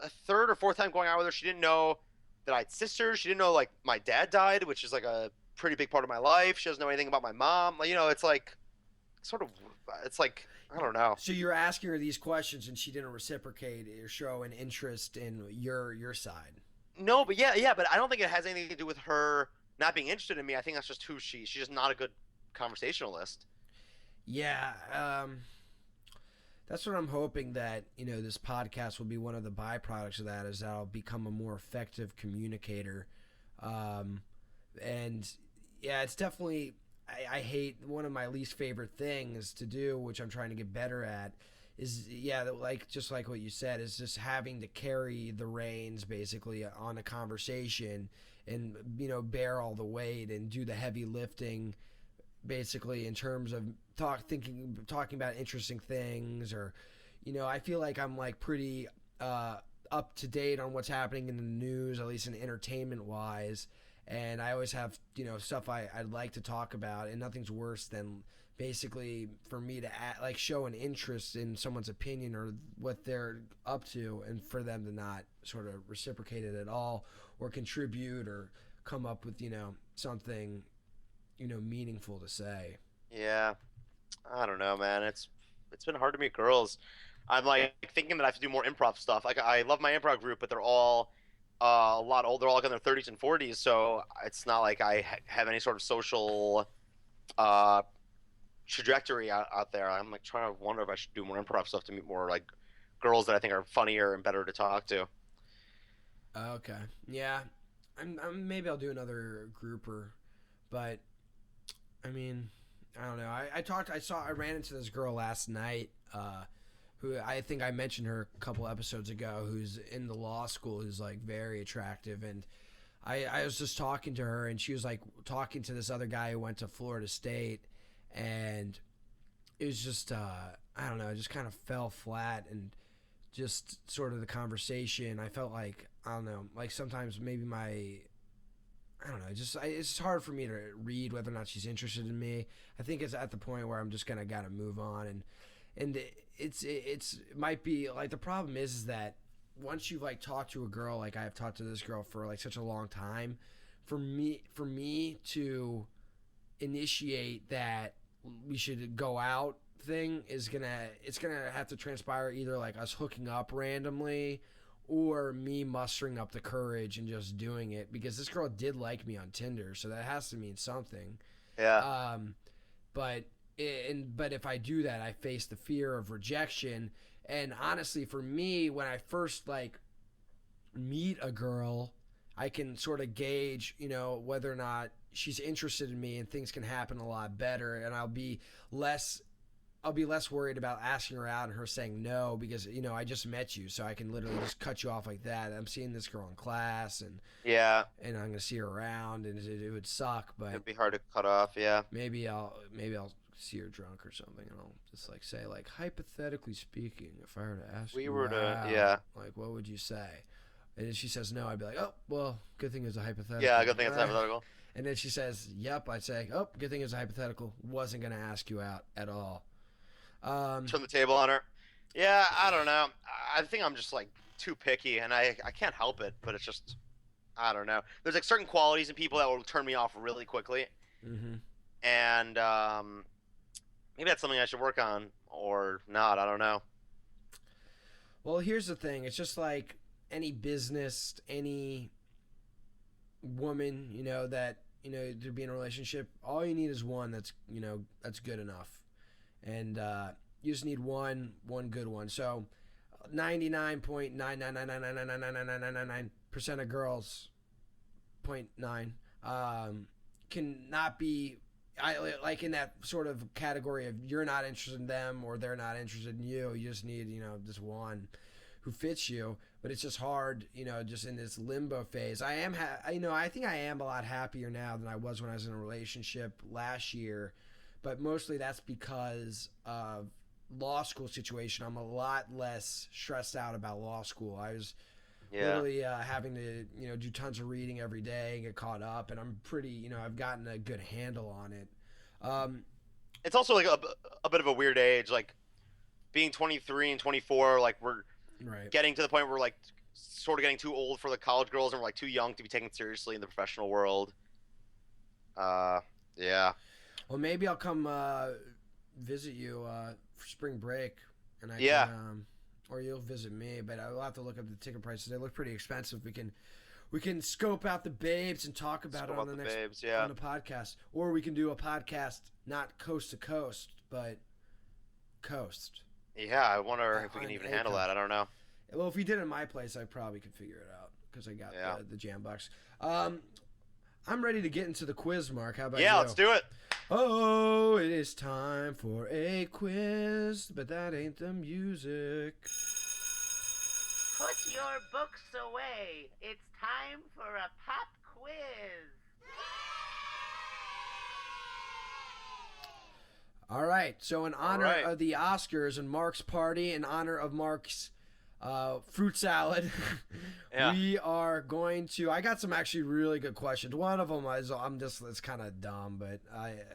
a third or fourth time going out with her, she didn't know that I had sisters. She didn't know like my dad died, which is like a pretty big part of my life. She doesn't know anything about my mom. Like, it's like sort of, it's like, I don't know. So you're asking her these questions, and she didn't reciprocate or show an interest in your side. No, but yeah, but I don't think it has anything to do with her not being interested in me. I think that's just who she's just not a good conversationalist. Yeah, that's what I'm hoping, that this podcast will be one of the byproducts of that, is that I'll become a more effective communicator. And yeah, it's definitely, I hate, one of my least favorite things to do, which I'm trying to get better at, is like just like what you said, is just having to carry the reins basically on a conversation, and bear all the weight and do the heavy lifting, basically, in terms of talking about interesting things, or I feel like I'm like pretty up to date on what's happening in the news, at least in entertainment wise, and I always have stuff I'd like to talk about, and nothing's worse than basically for me to like show an interest in someone's opinion or what they're up to, and for them to not sort of reciprocate it at all, or contribute, or come up with something meaningful to say. Yeah, I don't know, man. It's been hard to meet girls. I'm like thinking that I have to do more improv stuff. Like I love my improv group, but they're all a lot older. They're all like in their 30s and 40s, so it's not like I have any sort of social trajectory out there. I'm like trying to wonder if I should do more improv stuff to meet more like girls that I think are funnier and better to talk to. Okay, yeah, I'm maybe I'll do another grouper, but I mean, I don't know. I ran into this girl last night, who I think I mentioned her a couple episodes ago, who's in the law school, who's like very attractive, and I was just talking to her, and she was like talking to this other guy who went to Florida State, and it was just I don't know, it just kind of fell flat, and just sort of the conversation, I felt like, I don't know, like sometimes maybe I don't know, it's hard for me to read whether or not she's interested in me. I think it's at the point where I'm just gonna gotta move on, and it might be like, the problem is that once you've like talked to a girl, like I've talked to this girl for like such a long time, for me to initiate that we should go out thing it's gonna have to transpire either like us hooking up randomly, or me mustering up the courage and just doing it, because this girl did like me on Tinder, so that has to mean something. Yeah. But if I do that, I face the fear of rejection. And honestly, for me, when I first like meet a girl, I can sort of gauge, whether or not she's interested in me, and things can happen a lot better, and I'll be less worried about asking her out and her saying no, because I just met you, so I can literally just cut you off like that. I'm seeing this girl in class, and Yeah. I'm gonna see her around, and it would suck, but It'd be hard to cut off. Yeah. maybe I'll see her drunk or something, and I'll just like say like, hypothetically speaking, if I were to ask We you were to- out, yeah. like what would you say? And if she says no, I'd be like, oh well, good thing it's a hypothetical. Yeah, good thing it's hypothetical. And then she says, yep, I'd say, oh, good thing it's a hypothetical. Wasn't gonna ask you out at all. Turn the table on her. Yeah, I don't know. I think I'm just like too picky, and I can't help it. But it's just, I don't know. There's like certain qualities in people that will turn me off really quickly, and maybe that's something I should work on or not. I don't know. Well, here's the thing. It's just like any business, any woman, you know, that, you know, to be in a relationship, all you need is one that's, you know, that's good enough. And you just need one good one. So 99.999999999% of girls, 0.9, cannot be like in that sort of category of you're not interested in them or they're not interested in you. You just need, you know, just one who fits you. But it's just hard, you know, just in this limbo phase. I am, I think I am a lot happier now than I was when I was in a relationship last year. But mostly that's because of law school situation. I'm a lot less stressed out about law school. I was literally having to, you know, do tons of reading every day and get caught up. And I'm pretty, you know, I've gotten a good handle on it. It's also like a bit of a weird age, like being 23 and 24. Like we're getting to the point where we're like sort of getting too old for the college girls, and we're like too young to be taken seriously in the professional world. Yeah. Well, maybe I'll come visit you for spring break, and I can, or you'll visit me. But I will have to look up the ticket prices. They look pretty expensive. We can scope out the babes and talk about it on the next on the podcast, or we can do a podcast not coast to coast, but coast. Yeah, I wonder if we can even handle that. I don't know. Well, if we did it in my place, I probably could figure it out because I got the jam box. I'm ready to get into the quiz, Mark. How about you? Yeah, let's do it. Oh, it is time for a quiz, but that ain't the music. Put your books away. It's time for a pop quiz. All right. So in honor of the Oscars and Mark's party, in honor of Mark's fruit salad, we are going to. I got some actually really good questions. One of them is it's kind of dumb, but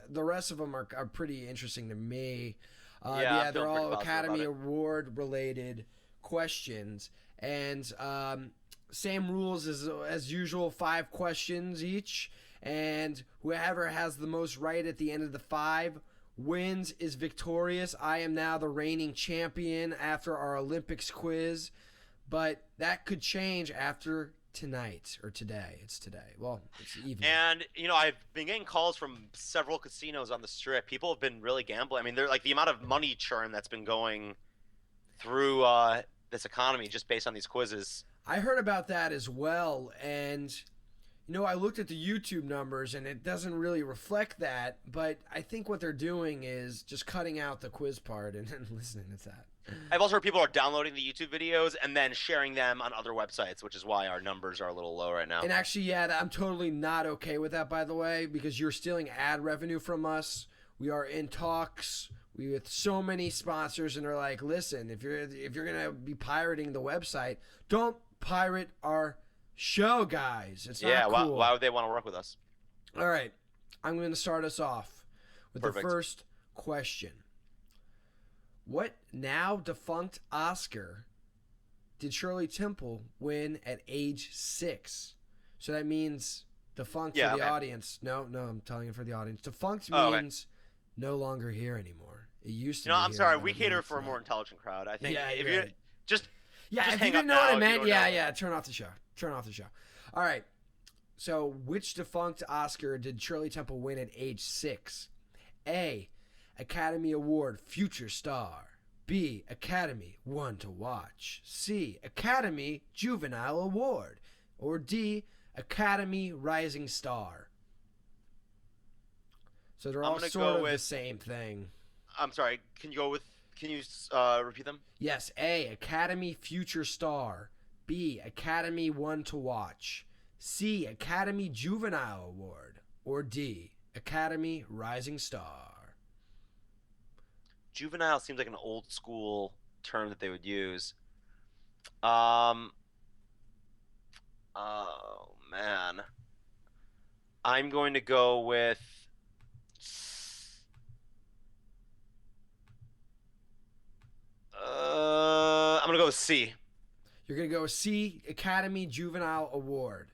the rest of them are pretty interesting to me. They're all Academy Award related questions, and same rules as usual. 5 questions each, and whoever has the most right at the end of the 5 wins, is victorious. I am now the reigning champion after our Olympics quiz, but that could change after tonight or today. It's today. Well, it's evening. And, you know, I've been getting calls from several casinos on the Strip. People have been really gambling. I mean, they're like the amount of money churn that's been going through this economy just based on these quizzes. I heard about that as well, and you know, I looked at the YouTube numbers, and it doesn't really reflect that, but I think what they're doing is just cutting out the quiz part and listening to that. I've also heard people are downloading the YouTube videos and then sharing them on other websites, which is why our numbers are a little low right now. And actually, I'm totally not okay with that, by the way, because you're stealing ad revenue from us. We are in talks with so many sponsors, and they're like, listen, if you're going to be pirating the website, don't pirate our show, guys. It's not cool. Why would they want to work with us? All right, I'm going to start us off with the first question. What now defunct Oscar did Shirley Temple win at age 6? So that means defunct for the audience. No, I'm telling you for the audience. Defunct means no longer here anymore. It used to be. I'm sorry. We cater for a more intelligent crowd. I think if you just if you didn't know what I meant, turn off the show. Turn off the show. All right. So, which defunct Oscar did Shirley Temple win at age 6? A, Academy Award Future Star. B, Academy One to Watch. C, Academy Juvenile Award. Or D, Academy Rising Star. So they're all sort of the same thing. I'm sorry. Can you repeat them? Yes. A, Academy Future Star. B, Academy One to Watch. C, Academy Juvenile Award. Or D, Academy Rising Star. juvenile seems like an old school term that they would use. Oh man, I'm going to go with. I'm gonna go with C. You're gonna go with C, Academy Juvenile Award.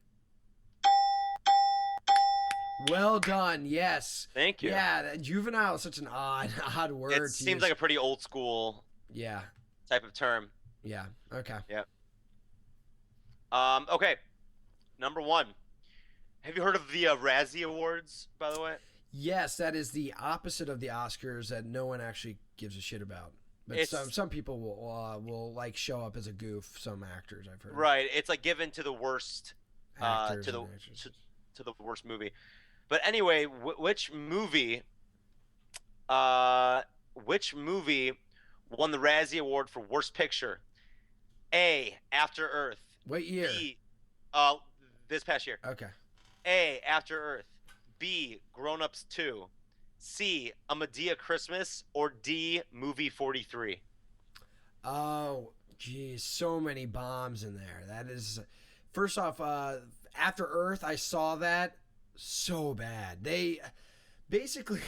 Well done. Yes. Thank you. Yeah, juvenile is such an odd word. It seems like a pretty old school yeah. type of term. Yeah. Okay. Yeah. Okay. Number 1. Have you heard of the Razzie Awards, by the way? Yes, that is the opposite of the Oscars that no one actually gives a shit about. But some people will like show up as a goof. Some actors I've heard. Right. It's like given to the worst Actors to the and actresses. to the worst movie. But anyway, which movie won the Razzie Award for Worst Picture? A. After Earth. What year? B. This past year. Okay. A. After Earth. B. Grown Ups 2. C. A Medea Christmas. Or D. Movie 43. Oh, geez, so many bombs in there. That is, first off, After Earth, I saw that. So bad. They basically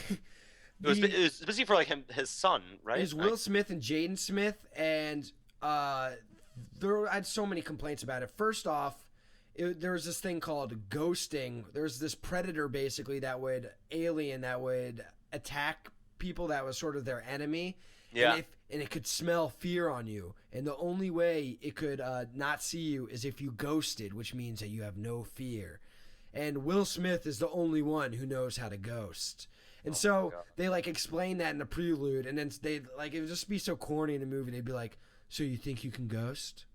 It was busy for like his son, right? It was Will Smith and Jaden Smith, and I had so many complaints about it. First off, there was this thing called ghosting. There was this predator basically that would attack people that was sort of their enemy. Yeah. And it could smell fear on you. And the only way it could not see you is if you ghosted, which means that you have no fear. And Will Smith is the only one who knows how to ghost. And so they like explain that in the prelude, and then they like it would just be so corny in the movie. They'd be like, "So you think you can ghost?"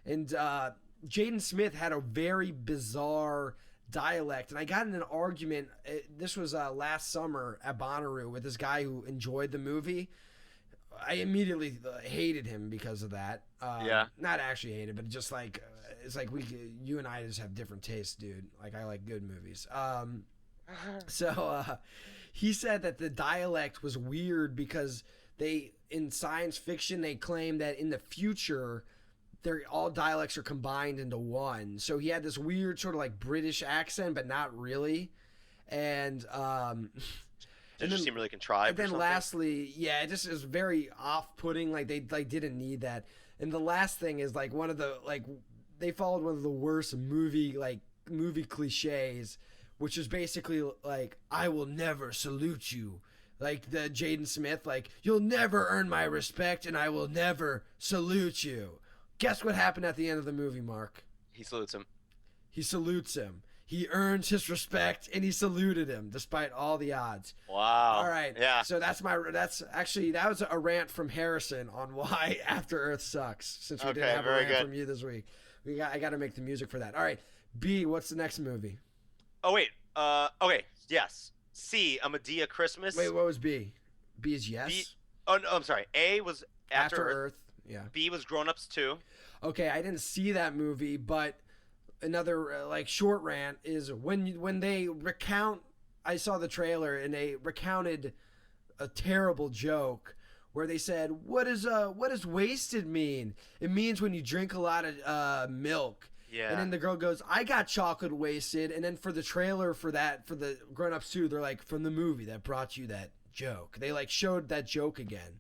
And Jaden Smith had a very bizarre dialect, and I got in an argument. This was last summer at Bonnaroo with this guy who enjoyed the movie. I immediately hated him because of that. Not actually hated, but just like it's like you and I just have different tastes, dude. Like I like good movies. So he said that the dialect was weird because in science fiction they claim that in the future all dialects are combined into one. So he had this weird sort of like British accent, but not really. And Did it just seem really contrived? And then lastly, yeah, it just is very off-putting. Like they didn't need that. And the last thing is like they followed one of the worst movie cliches, which is basically like, "I will never salute you." Like the Jaden Smith, like, "You'll never earn my respect, and I will never salute you." Guess what happened at the end of the movie, Mark? He salutes him. He salutes him. He earns his respect, and he saluted him despite all the odds. Wow. All right. Yeah. So that was a rant from Harrison on why After Earth sucks. Since we didn't have a rant from you this week, I got to make the music for that. All right. B. What's the next movie? Oh wait. Okay. Yes. C. A Medea Christmas. Wait. What was B? B is yes. B, oh no. I'm sorry. A was After Earth. Yeah. B was Grown Ups 2. Okay. I didn't see that movie, but another short rant is when they recount. I saw the trailer and they recounted a terrible joke where they said, what does wasted mean? It means when you drink a lot of milk. Yeah. And then the girl goes, "I got chocolate wasted." And then for the trailer for the Grown Ups 2, they're like, "From the movie that brought you that joke." They like showed that joke again.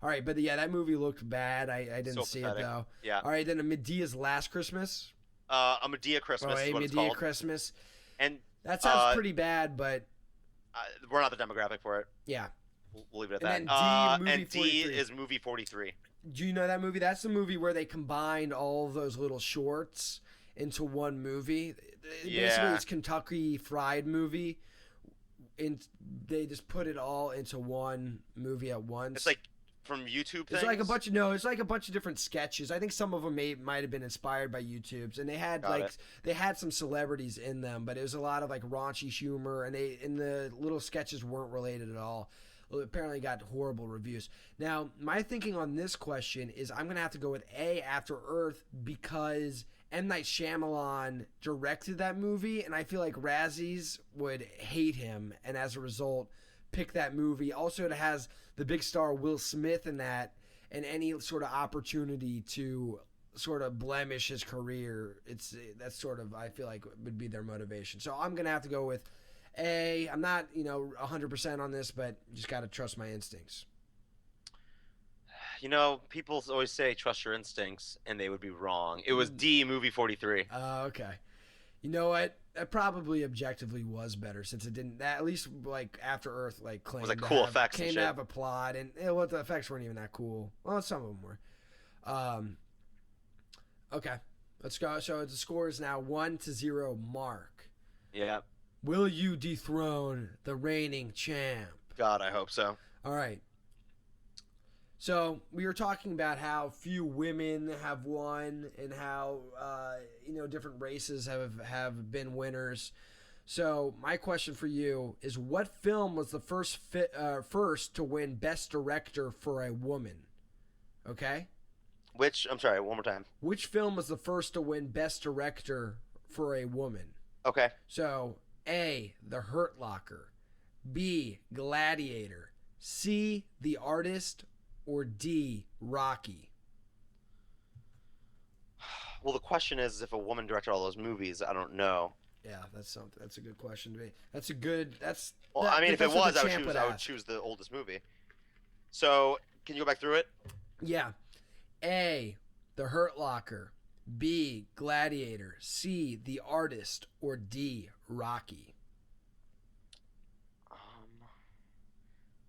All right, but yeah, that movie looked bad. I didn't see it though. Yeah. All right, then a Medea's Last Christmas. A Medea Christmas. Oh, is a what it's Medea called. Christmas. And that sounds pretty bad, but we're not the demographic for it. yeah. We'll leave it at And that. then D, movie and D 43. is movie 43. Do you know that movie? That's the movie where they combined all of those little shorts into one movie. Basically, it's Kentucky Fried Movie. And they just put it all into one movie at once. It's like from YouTube things? It's like a bunch of different sketches. I think some of them might have been inspired by YouTube's, and they had they had some celebrities in them, but it was a lot of like raunchy humor, and the little sketches weren't related at all. Well, apparently got horrible reviews. Now, my thinking on this question is I'm going to have to go with A, After Earth, because M. Night Shyamalan directed that movie, and I feel like Razzies would hate him, and as a result, pick that movie. Also, it has the big star Will Smith in that, and any sort of opportunity to sort of blemish his career. That's sort of, I feel like, would be their motivation. So I'm gonna have to go with A. I'm not 100% on this, but just gotta trust my instincts. People always say trust your instincts, and they would be wrong. It was D, movie 43. Okay. You know what? That probably objectively was better, since it didn't. At least like After Earth, like claimed Was like to cool have, effects and came shit. to have a plot, and the effects weren't even that cool. Well, some of them were. Okay, let's go. So the score is now 1-0. Mark, Yeah. will you dethrone the reigning champ? God, I hope so. All right. So we were talking about how few women have won, and how different races have been winners. So my question for you is, what film was the first to win Best Director for a woman? Okay. I'm sorry, one more time. Which film was the first to win Best Director for a woman? Okay. So A, The Hurt Locker, B, Gladiator, C, The Artist, or D, Rocky? Well, the question is, if a woman directed all those movies, I don't know. Yeah, that's a good question to me. That's Well, that- I mean, if it that's what was, the I champ would ask. choose the oldest movie. So, can you go back through it? Yeah. A, The Hurt Locker, B, Gladiator, C, The Artist, or D, Rocky?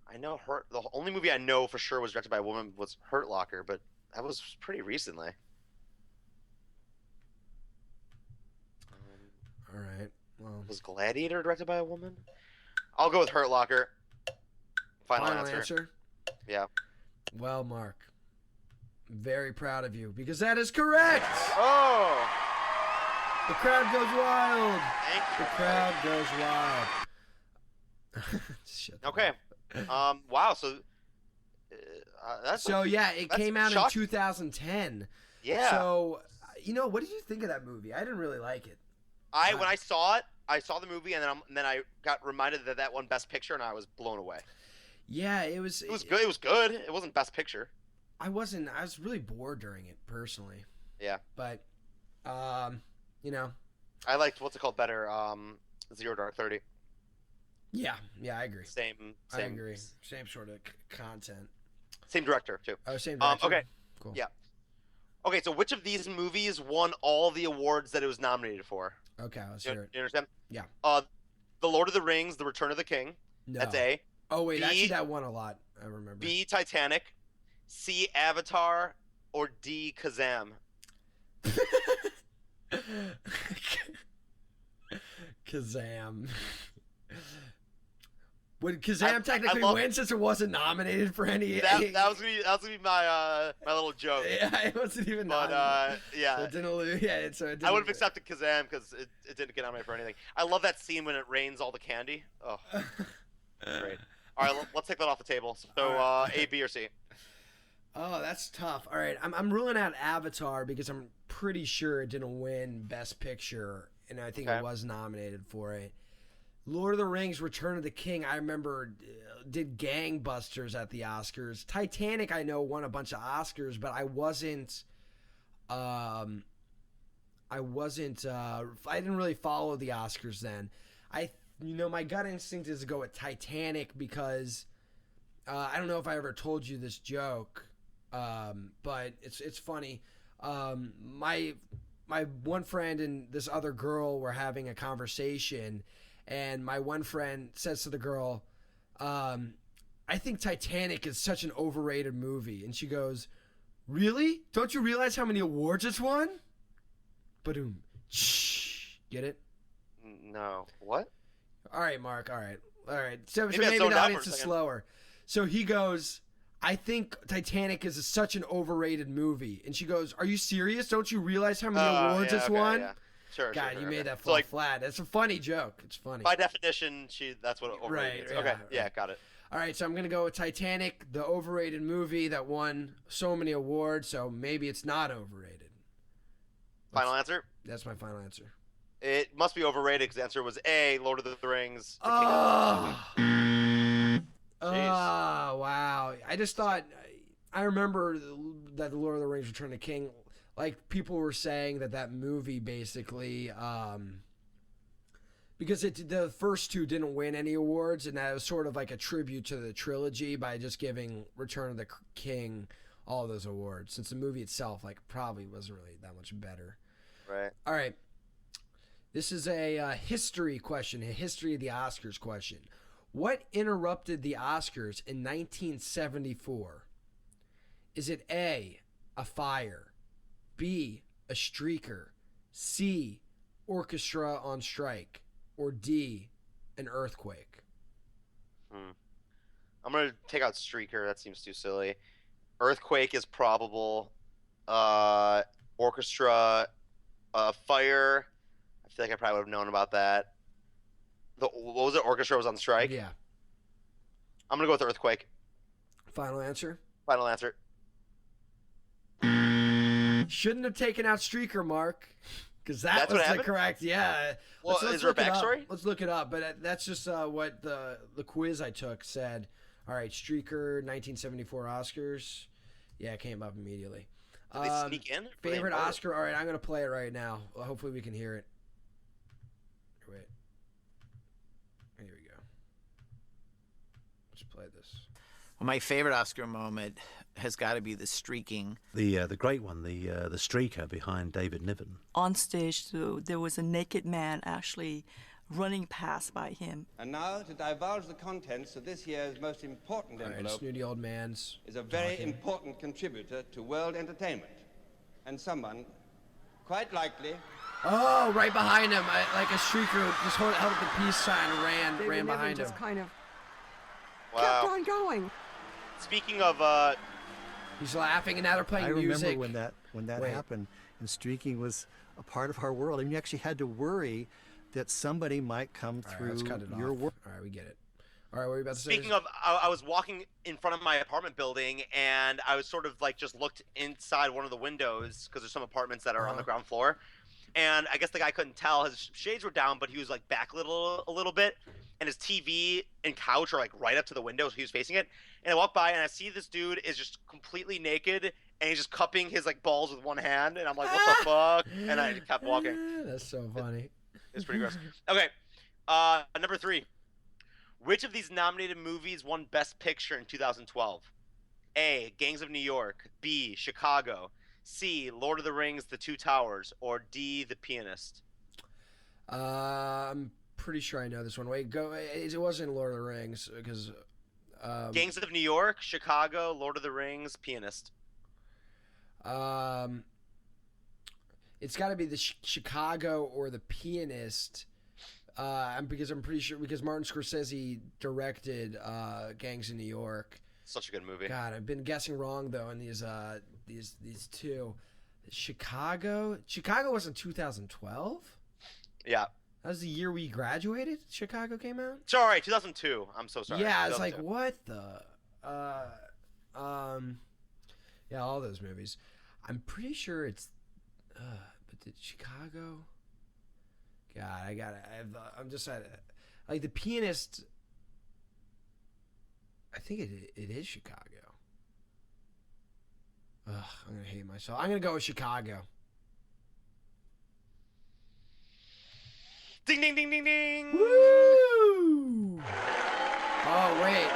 I know the only movie I know for sure was directed by a woman was Hurt Locker, but that was pretty recently. All right. Well, Was Gladiator directed by a woman? I'll go with Hurt Locker. Final answer. Yeah. Well, Mark, I'm very proud of you, because that is correct. Oh! The crowd goes wild. Thank you. The crowd goes wild. Shut the Okay. Wow. So that's it that's came out shocking. in 2010. Yeah. So, what did you think of that movie? I didn't really like it. When I saw it, I saw the movie, and then I got reminded that won Best Picture, and I was blown away. Yeah, it was. It was good. It was good. It wasn't Best Picture. I wasn't. I was really bored during it, personally. Yeah. But, I liked what's it called better. Zero Dark 30. Yeah, I agree. Same. I agree. Same sort of content. Same director too. Oh, same director? Okay. Cool. Yeah. Okay, so which of these movies won all the awards that it was nominated for? Okay, let's You hear it. understand? Yeah. The Lord of the Rings, The Return of the King. No. That's A. Oh, wait, B- actually, that won a lot. I remember. B. Titanic. C. Avatar. Or D. Kazam. Kazam. Would Kazam technically love- win, since it wasn't nominated for any? That was gonna be my my little joke. Yeah, it wasn't even But nominated. yeah, So it didn't lose. Yeah, so it didn't. I would have accepted Kazam because it didn't get nominated for anything. I love that scene when it rains all the candy. Oh, great. All right, let's take that off the table. So A, B, or C. Oh, that's tough. All right, I'm ruling out Avatar, because I'm pretty sure it didn't win Best Picture, and I think Okay. it was nominated for it. Lord of the Rings: Return of the King, I remember, did gangbusters at the Oscars. Titanic, I know, won a bunch of Oscars, but I didn't really follow the Oscars then. My gut instinct is to go with Titanic, because I don't know if I ever told you this joke, but it's funny. My one friend and this other girl were having a conversation, and my one friend says to the girl, I think Titanic is such an overrated movie. And she goes, really? Don't you realize how many awards it's won? Ba-doom. Shh. Get it? No. What? All right, Mark. All right. So Maybe I maybe zoned the out audience for a is second. slower. So he goes, I think Titanic is such an overrated movie. And she goes, are you serious? Don't you realize how many awards yeah, it's okay, won? Yeah. Sure. God, sure, you okay. made that So, fall like, flat. It's a funny joke. It's funny. by definition, that's what overrated Right, means. yeah, Okay. right. Yeah, got it. All right, so I'm going to go with Titanic, the overrated movie that won so many awards, so maybe it's not overrated. Final answer? That's my final answer. It must be overrated because the answer was A, Lord of the Rings. The King Oh! Oh, wow. I just thought, I remember that The Lord of the Rings Return of the King, like people were saying that movie basically, because the first two didn't win any awards, and that was sort of like a tribute to the trilogy by just giving Return of the King all those awards, since the movie itself like probably wasn't really that much better. Right. All right. This is a history question, a history of the Oscars question. What interrupted the Oscars in 1974? Is it A, a fire, B, a streaker, C, orchestra on strike, or D, an earthquake? I'm going to take out streaker. That seems too silly. Earthquake is probable. Orchestra, fire. I feel like I probably would have known about that. What was it? Orchestra was on strike? Yeah. I'm going to go with earthquake. Final answer? Final answer. Shouldn't have taken out streaker, Mark. Because that's what was the happened? correct, yeah. Well, is there a backstory? Let's look it up, but that's just what the quiz I took said. All right, streaker, 1974 Oscars. Yeah, it came up immediately. Did they sneak in? Favorite Oscar? All right, I'm going to play it right now. Well, hopefully we can hear it. Wait. Here we go. Let's play this. Well, my favorite Oscar moment has got to be the streaking. The great one, the streaker behind David Niven. On stage, there was a naked man actually running past by him. And now, to divulge the contents of this year's most important envelope, snooty old man's is a very talking. important contributor to world entertainment, and someone, quite likely... Oh, right behind him, like a streaker just held up the peace sign and ran behind him. Just kind of Wow. kept on going. Speaking of... He's laughing, and now they're playing music. I remember when that happened, and streaking was a part of our world. I mean, you actually had to worry that somebody might come through your world. All right, we get it. All right, what are you about to say? Speaking of, I was walking in front of my apartment building, and I was sort of like just looked inside one of the windows, because there's some apartments that are on the ground floor. And I guess the guy couldn't tell. His shades were down, but he was like backlit a little bit. And his TV and couch are like right up to the window, so he was facing it. And I walk by and I see this dude is just completely naked, and he's just cupping his like balls with one hand. And I'm like, what the fuck? And I kept walking. That's so funny. It's pretty gross. Okay, number 3. Which of these nominated movies won Best Picture in 2012? A, Gangs of New York. B, Chicago. C, Lord of the Rings, The Two Towers. Or D, The Pianist. I'm pretty sure I know this one. Wait, go. It wasn't Lord of the Rings because. Gangs of New York, Chicago, Lord of the Rings, Pianist. It's got to be the Chicago or The Pianist. Because I'm pretty sure because Martin Scorsese directed Gangs of New York. Such a good movie. God, I've been guessing wrong though in these two. Chicago wasn't 2012. Yeah. That was the year we graduated. Chicago came out. Sorry, 2002. I'm so sorry. Yeah, it's like what the. Yeah, all those movies. I'm pretty sure it's. But did Chicago? God, I'm just like The Pianist. I think it is Chicago. Ugh, I'm gonna hate myself. I'm gonna go with Chicago. Ding ding ding ding ding. Woo! Oh wait.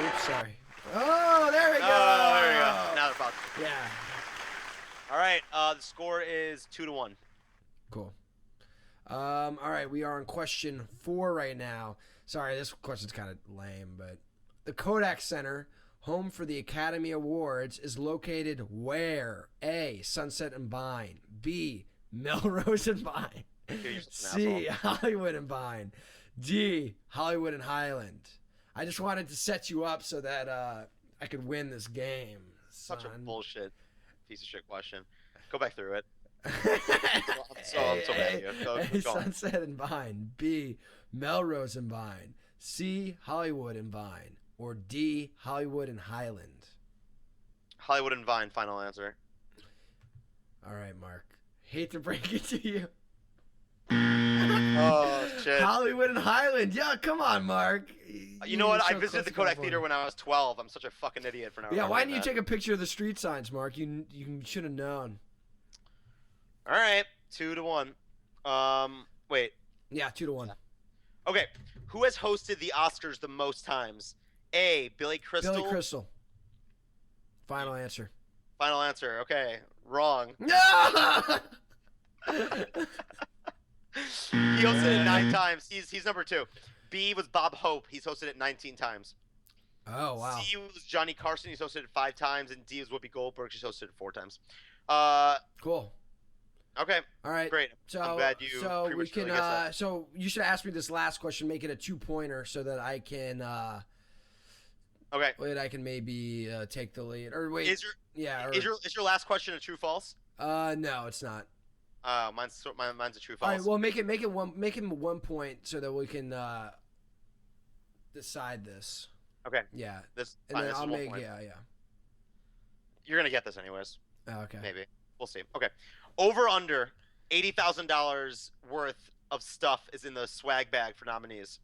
Oops, sorry. Oh, there we go. Oh, there we go. Now they're about. Yeah. All right. The score is 2-1. Cool. All right, we are on question 4 right now. Sorry, this question's kind of lame, but the Kodak Center, home for the Academy Awards, is located where? A, Sunset and Vine. B, Melrose and Vine. C, Hollywood and Vine. D, Hollywood and Highland. I just wanted to set you up so that I could win this game. Such a bullshit piece of shit question. Go back through it. I'm so mad at you. Go Sunset and Vine. B, Melrose and Vine. C, Hollywood and Vine. Or D, Hollywood and Highland. Hollywood and Vine, final answer. All right, Mark. Hate to break it to you. Oh, shit. Hollywood he went in Highland. Yeah, come on, Mark. You know what? I visited the Kodak Theater when I was 12. I'm such a fucking idiot for not. Yeah, why didn't remembering you that. take a picture of the street signs, Mark? You should have known. All right, 2-1. Wait. Yeah, 2-1. Okay, who has hosted the Oscars the most times? A. Billy Crystal. Billy Crystal. Final answer. Final answer. Okay, wrong. No! He hosted it 9 times. He's number 2. B was Bob Hope. He's hosted it 19 times. Oh, wow. C was Johnny Carson. He's hosted it 5 times. And D was Whoopi Goldberg. She's hosted it 4 times. Cool. Okay. All right. Great. So, I'm glad you so we can. prematurely guessed that. So you should ask me this last question. Make it a 2-pointer so that I can. Okay. Wait, I can maybe take the lead. Or wait. Is yeah. your last question a true false? No, it's not. Mine's a true All false. right. Well, make him 1 point so that we can decide this. Okay. Yeah. This. And Fine, then this I'll is 1 make. point. Yeah. You're gonna get this anyways. Oh, okay. Maybe. We'll see. Okay. Over under $80,000 worth of stuff is in the swag bag for nominees.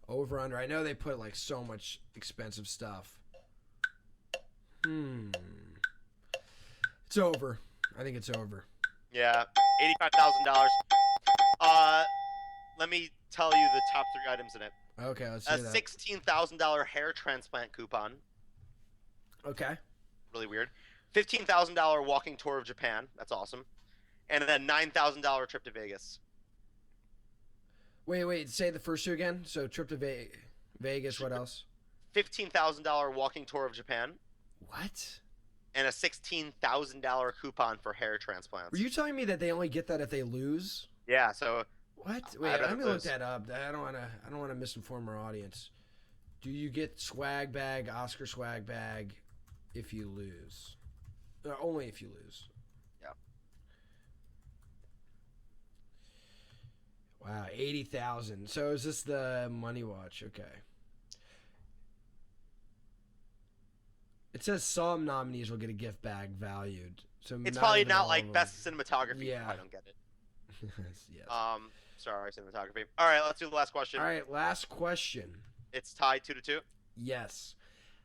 Over under. I know they put like so much expensive stuff. It's over. I think it's over. Yeah, $85,000. Let me tell you the top 3 items in it. Okay, let's A see that. $16,000 hair transplant coupon. Okay. Really weird. $15,000 walking tour of Japan. That's awesome. And then $9,000 trip to Vegas. Wait. Say the first 2 again. So trip to Vegas. What else? $15,000 walking tour of Japan. What? And a $16,000 coupon for hair transplants. Were you telling me that they only get that if they lose? Yeah. So. What? Wait, let me look that up. I don't want to misinform our audience. Do you get swag bag, Oscar swag bag, if you lose? Only if you lose. Yeah. Wow, 80,000. So is this the Money Watch? Okay. It says some nominees will get a gift bag valued. So It's not probably even not all like of them. best cinematography. Yeah. I don't get it. Yes. Sorry, cinematography. All right, let's do the last question. All right, last question. It's tied 2-2. Yes.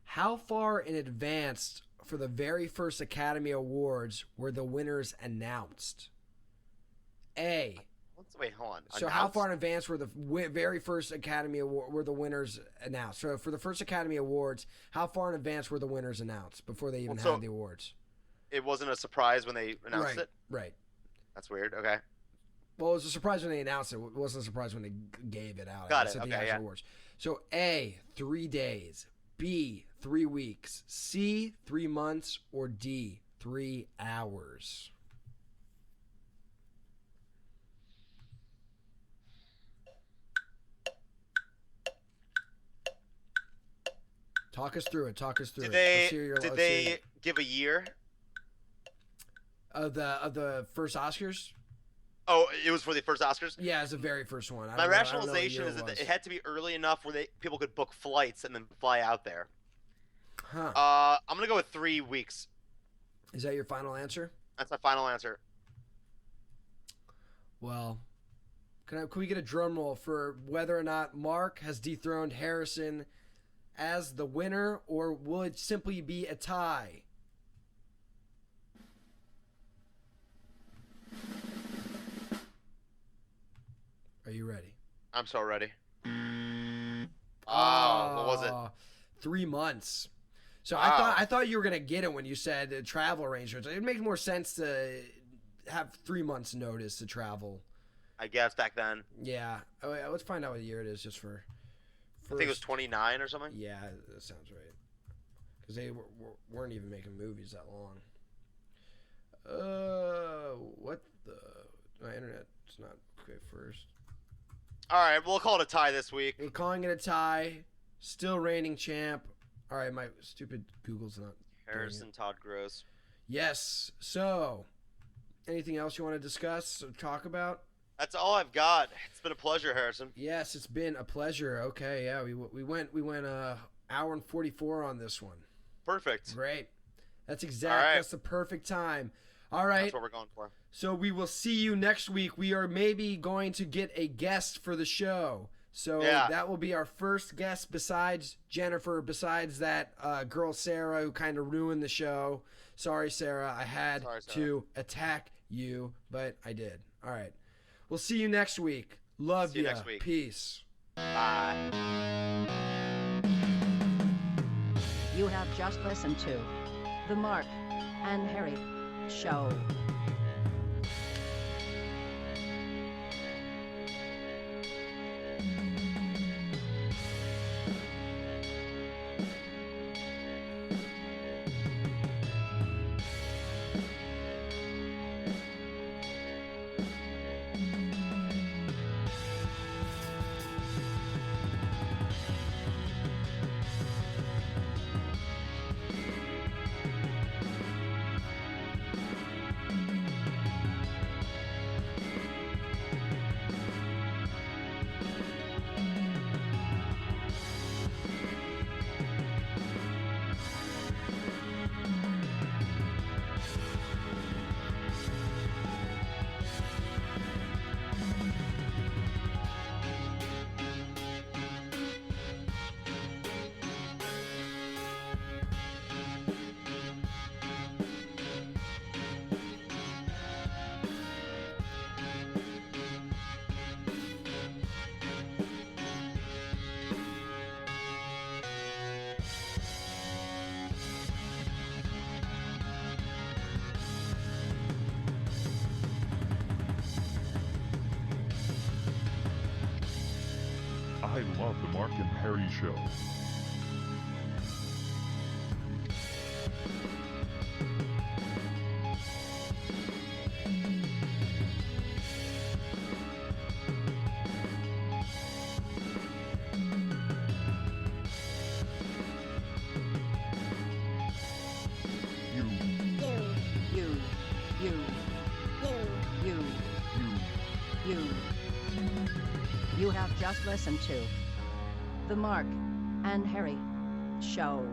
How far in advance for the very first Academy Awards were the winners announced? A. Wait, hold on. So how far in advance were the very first Academy Award were the winners announced? So for the first Academy Awards, how far in advance were the winners announced before they even had the awards? It wasn't a surprise when they announced it? Right. That's weird. Okay. Well, it was a surprise when they announced it. It wasn't a surprise when they gave it out. Got It's it. at the Okay, actual yeah. awards. So A, 3 days. B, 3 weeks. C, 3 months. Or D, 3 hours. Talk us through it. Talk us through Did it. they give a year? Of the first Oscars? Oh, it was for the first Oscars? Yeah, it's the very first one. My rationalization is that it had to be early enough where people could book flights and then fly out there. Huh. I'm going to go with 3 weeks. Is that your final answer? That's my final answer. Well, can we get a drum roll for whether or not Mark has dethroned Harrison as the winner, or will it simply be a tie? Are you ready? I'm so ready. What was it? 3 months. So Wow. I thought you were gonna get it when you said travel arrangements. It makes more sense to have 3 months notice to travel. I guess back then. Yeah. Oh, yeah, let's find out what year it is just for. I think it was 29 or something. Yeah, that sounds right. Because they weren't even making movies that long. What the? My internet's not okay first. All right, we'll call it a tie this week. We're calling it a tie. Still reigning champ. All right, my stupid Google's not. Harrison Todd Gross. Yes. So, anything else you want to discuss or talk about? That's all I've got. It's been a pleasure, Harrison. Yes, it's been a pleasure. Okay, yeah, we went hour and 44 on this one. Perfect. Great. That's All right. That's the perfect time. All right. That's what we're going for. So we will see you next week. We are maybe going to get a guest for the show. So that will be our first guest besides Jennifer, besides that girl Sarah who kind of ruined the show. Sorry, Sarah. I had to attack you, but I did. All right. We'll see you next week. Love See you next week. Peace. Bye. You have just listened to The Mark and Harry Show. I love the Mark and Harry Show. You have just listened to The Mark and Harry Show.